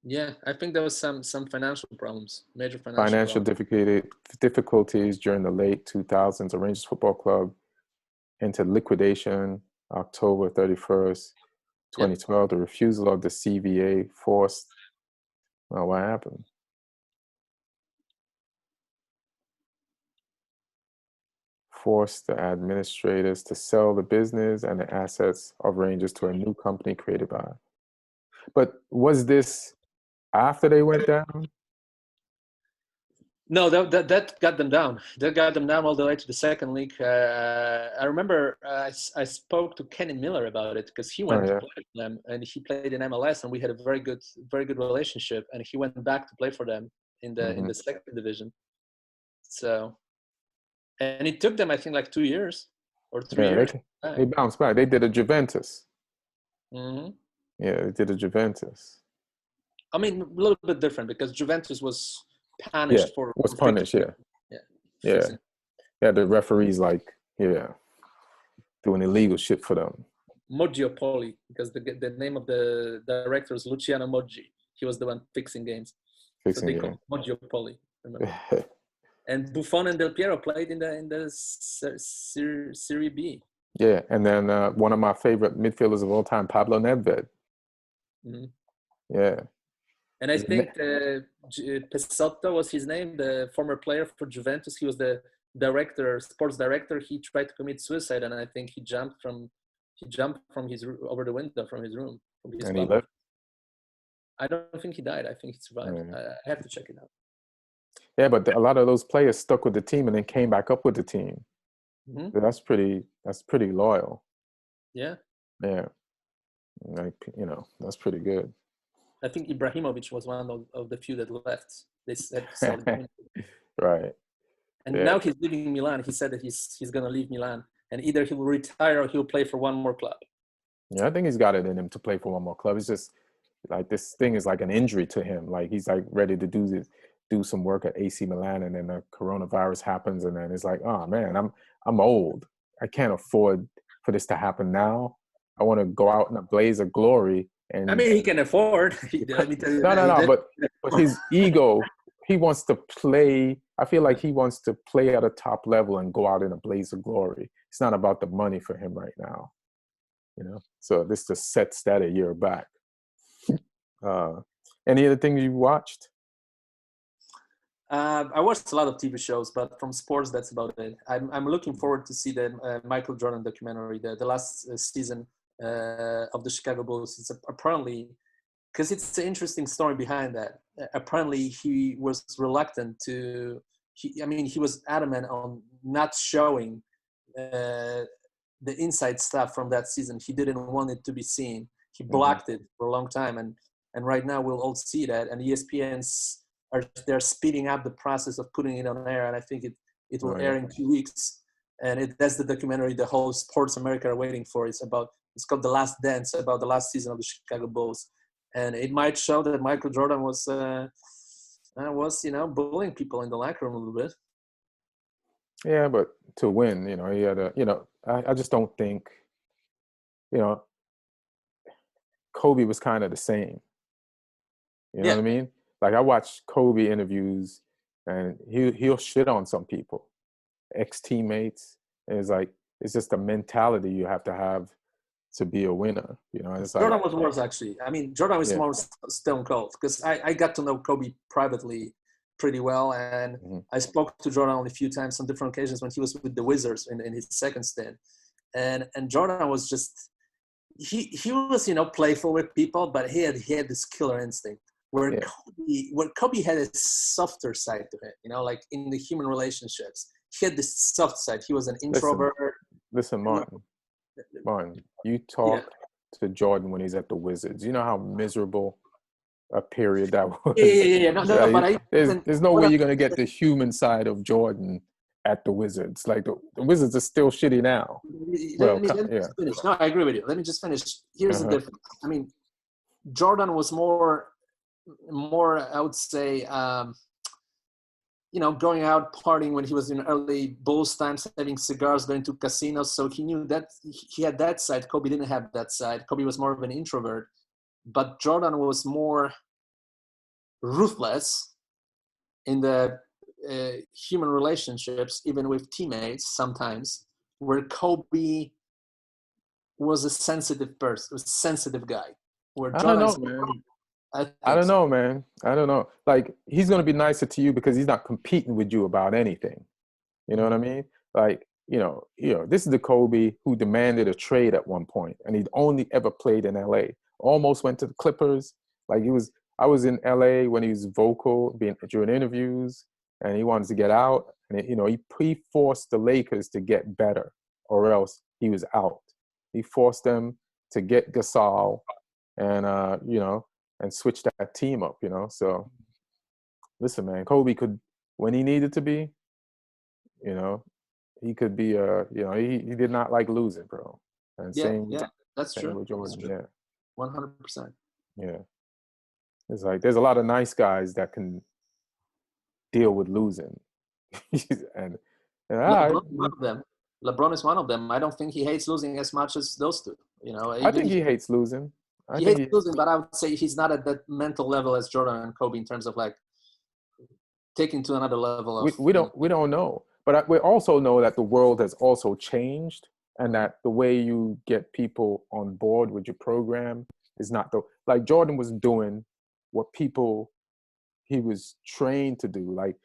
Yeah, I think there was some financial problems, major financial difficulties during the late 2000s. The Rangers Football Club entered liquidation October 31st, 2012. Yep. The refusal of the CVA forced. Well, what happened? Forced the administrators to sell the business and the assets of Rangers to a new company created by. But was this after they went down? No, that got them down. That got them down all the way to the second league. I remember I spoke to Kenny Miller about it because he went to play for them, and he played in MLS, and we had a very good relationship. And he went back to play for them in the second division. So, and it took them, I think, like 2 years or 3 years. They bounced back. They did a Juventus. Mm-hmm. Yeah, they did a Juventus. I mean, a little bit different because Juventus was punished for. Was punished, yeah. The referees doing illegal shit for them. Moggiopoli, because the name of the director is Luciano Moggi. He was the one fixing games. So they called Moggiopoli. And Buffon and Del Piero played in the Serie B. Yeah, and then one of my favorite midfielders of all time, Pablo Nedved. Mm-hmm. Yeah. And I think Pesotto was his name, the former player for Juventus. He was the sports director. He tried to commit suicide, and I think he jumped from his over the window from his room. And he lived? I don't think he died. I think he survived. I have to check it out. Yeah, but a lot of those players stuck with the team and then came back up with the team. Mm-hmm. So that's pretty loyal. Yeah. Yeah. That's pretty good. I think Ibrahimovic was one of the few that left. They said right. And now he's leaving Milan. He said that he's going to leave Milan, and either he will retire or he'll play for one more club. Yeah, I think he's got it in him to play for one more club. It's just like this thing is like an injury to him. Like he's like ready to do some work at AC Milan, and then the coronavirus happens, and then it's like, oh man, I'm old. I can't afford for this to happen now. I want to go out in a blaze of glory. And I mean, he can afford. Let me tell you. No. But his ego, he wants to play. I feel like he wants to play at a top level and go out in a blaze of glory. It's not about the money for him right now, So this just sets that a year back. Any other things you watched? I watched a lot of TV shows, but from sports, that's about it. I'm looking forward to see the Michael Jordan documentary, the last season of the Chicago Bulls. It's apparently, because it's an interesting story behind that. Apparently, he was reluctant to. He was adamant on not showing the inside stuff from that season. He didn't want it to be seen. He blocked it for a long time, and right now we'll all see that. And ESPN's they're speeding up the process of putting it on air, and I think it will air in 2 weeks. And that's the documentary the whole sports America are waiting for. It's called The Last Dance, about the last season of the Chicago Bulls, and it might show that Michael Jordan was bullying people in the locker room a little bit. Yeah, but to win, he had I just don't think, Kobe was kind of the same. You know what I mean? Like I watch Kobe interviews, and he'll shit on some people, ex-teammates, and it's just a mentality you have to be a winner. It's Jordan was worse, actually. I mean, Jordan was more stone cold, because I got to know Kobe privately pretty well, and I spoke to Jordan on a few times on different occasions when he was with the Wizards in his second stint, and Jordan was just he was playful with people, but he had this killer instinct. where Kobe had a softer side to him, you know, like in the human relationships. He had this soft side. He was an introvert. Listen, Martin, you talk to Jordan when he's at the Wizards. You know how miserable a period that was. Yeah. No, but there's no way you're going to get the human side of Jordan at the Wizards. Like the Wizards are still shitty now. Let me finish. No, I agree with you. Let me just finish. Here's the difference. I mean, Jordan was more, I would say, you know, going out partying when he was in early Bulls times, having cigars, going to casinos. So he knew that he had that side. Kobe didn't have that side. Kobe was more of an introvert, but Jordan was more ruthless in the human relationships, even with teammates sometimes, where Kobe was a sensitive person, a sensitive guy. Where Jordan I don't know, man. I don't know, man. I don't know. Like, he's going to be nicer to you because he's not competing with you about anything. You know what I mean? Like, you know, this is the Kobe who demanded a trade at one point, and he'd only ever played in LA. Almost went to the Clippers. Like, I was in LA when he was vocal during interviews, and he wanted to get out. And, you know, he forced the Lakers to get better, or else he was out. He forced them to get Gasol and, you know, and switch that team up, you know. So, listen, man, Kobe could, when he needed to be, you know, he could be, you know, he did not like losing, bro. And that's true. With Jordan, that's true. 100%. Yeah. It's like, there's a lot of nice guys that can deal with losing. and one of them. LeBron is one of them. I don't think he hates losing as much as those two. You know, I think he hates losing. He hates losing, but I would say he's not at that mental level as Jordan and Kobe in terms of like taking to another level of. We don't know, but we also know that the world has also changed, and that the way you get people on board with your program is not like Jordan was doing what he was trained to do. Like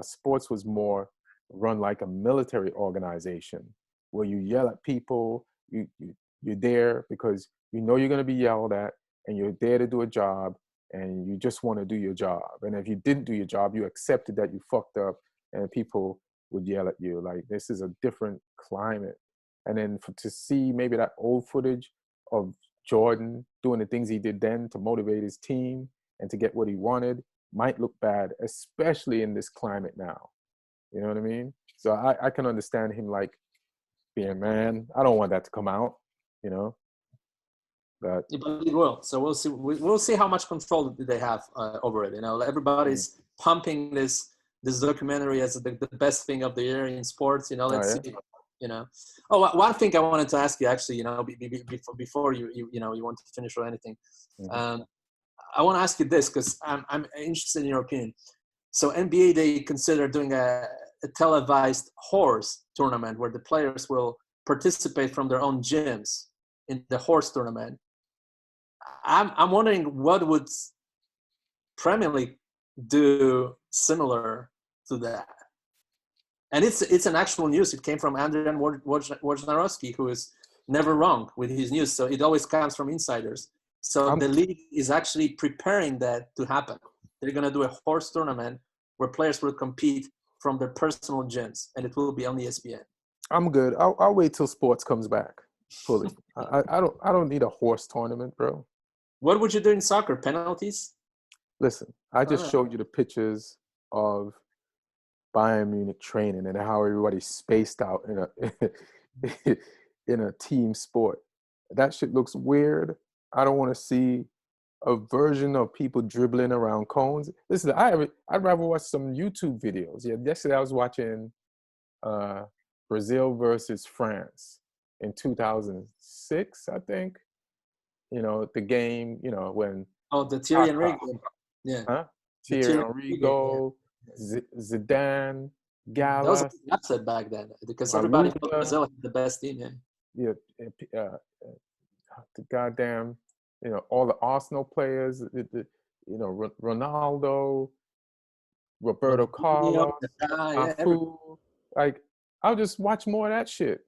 sports was more run like a military organization where you yell at people. You're there because you know you're going to be yelled at, and you're there to do a job, and you just want to do your job. And if you didn't do your job, you accepted that you fucked up, and people would yell at you. Like, this is a different climate. And then to see maybe that old footage of Jordan doing the things he did then to motivate his team and to get what he wanted might look bad, especially in this climate now. You know what I mean? So I can understand him like being, man, I don't want that to come out, you know? But it will. So we'll see. We'll see how much control they have over it. You know, everybody's pumping this documentary as the best thing of the year in sports. You know, let's see. You know, one thing I wanted to ask you actually. You know, before you want to finish or anything, I want to ask you this because I'm interested in your opinion. So NBA, they consider doing a televised horse tournament where the players will participate from their own gyms in the horse tournament. I'm wondering what would Premier League do similar to that? And it's an actual news. It came from Adrian Wojnarowski, who is never wrong with his news. So it always comes from insiders. So the league is actually preparing that to happen. They're going to do a horse tournament where players will compete from their personal gyms, and it will be on ESPN. I'm good. I'll wait till sports comes back fully. I don't need a horse tournament, bro. What would you do in soccer? Penalties? Listen, I just showed you the pictures of Bayern Munich training and how everybody's spaced out in a team sport. That shit looks weird. I don't want to see a version of people dribbling around cones. Listen, I'd rather watch some YouTube videos. Yeah, yesterday I was watching Brazil versus France in 2006, I think. You know, the game, you know, when... the Thierry Henry game. Yeah. Huh? Thierry Henry goal, Zidane, Gala. That was a big upset back then because everybody thought Brazil had the best team. Yeah. The goddamn, you know, all the Arsenal players, you know, Ronaldo, Roberto Carlos, Afu. Like, I'll just watch more of that shit.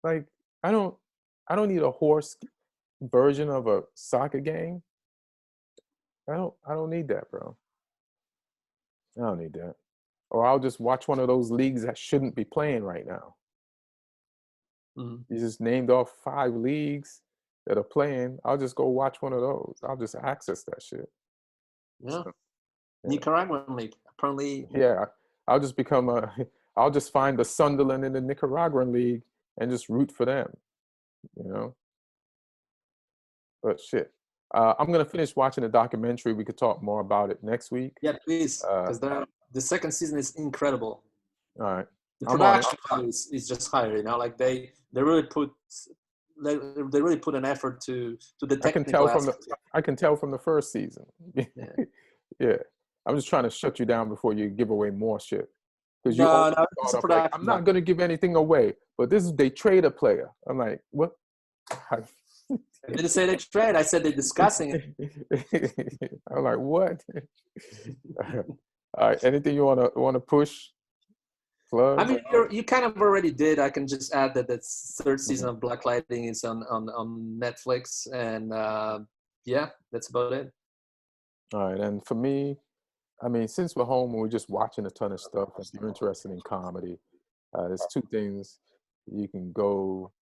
Like, I don't need a horse version of a soccer game. I don't need that, bro. I don't need that. Or I'll just watch one of those leagues that shouldn't be playing right now. You just named off 5 leagues that are playing. I'll just go watch one of those. I'll just access that shit. Yeah. So, Nicaraguan league, apparently. Yeah, I'll just I'll just find the Sunderland in the Nicaraguan league and just root for them, you know. But shit, I'm gonna finish watching the documentary. We could talk more about it next week. Yeah, please, because the second season is incredible. All right. The production value is just higher, you know. Like they really put an effort to the technical aspect. I can tell from the first season. Yeah. Yeah. I'm just trying to shut you down before you give away more shit. Because like, I'm not gonna give anything away, but they trade a player. I'm like, what? I didn't say they trade. I said they're discussing it. I'm like, what? All right. Anything you wanna push? Plug? I mean, you kind of already did. I can just add that the 3rd season of Black Lightning is on Netflix, and yeah, that's about it. All right, and for me, I mean, since we're home and we're just watching a ton of stuff, if you're interested in comedy, there's 2 things. You can go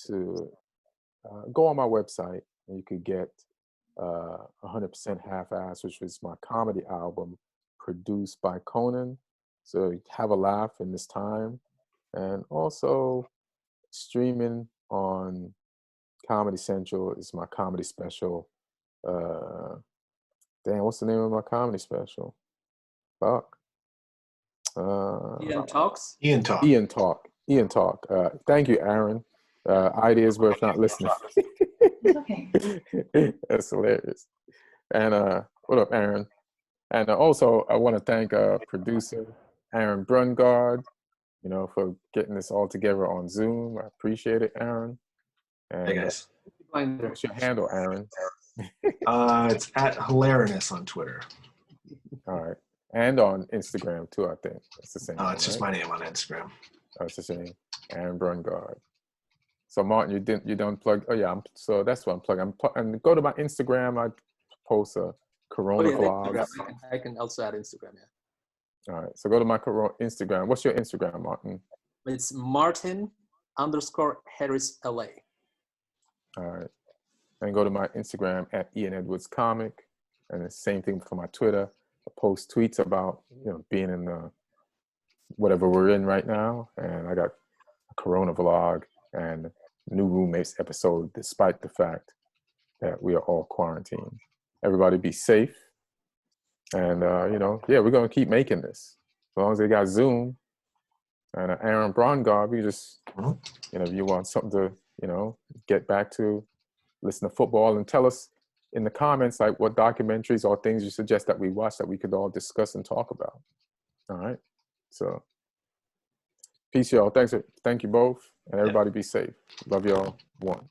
on my website and you could get 100% Half-Ass, which was my comedy album produced by Conan. So have a laugh in this time. And also streaming on Comedy Central is my comedy special. Damn, what's the name of my comedy special? Fuck. Ian Talks? Ian Talk. Thank you, Aaron. Ideas worth not listening. It's okay. That's hilarious. And what up, Aaron? And also, I want to thank producer Aaron Brungardt, you know, for getting this all together on Zoom. I appreciate it, Aaron. And, hey, guys. What's your handle, Aaron? It's at Hilarious on Twitter. All right. And on Instagram, too, I think. It's the same. It's just my name on Instagram. Oh, it's the same. Aaron Brungardt. So, Martin, you don't plug. Oh, yeah. So that's what I'm plugging. And go to my Instagram. I post a Corona vlog. I can also add Instagram, yeah. All right, so go to my Instagram. What's your Instagram, Martin? It's Martin_Harris LA. All right, and go to my Instagram at Ian Edwards Comic, and the same thing for my Twitter. I post tweets about being in the whatever we're in right now, and I got a Corona vlog and new roommates episode, despite the fact that we are all quarantined. Everybody be safe. And, yeah, we're going to keep making this. As long as they got Zoom and Aaron Brungardt, we just, if you want something to, get back to, listen to football and tell us in the comments, like what documentaries or things you suggest that we watch that we could all discuss and talk about. All right. So peace, y'all. Thank you both. And everybody be safe. Love y'all. 1.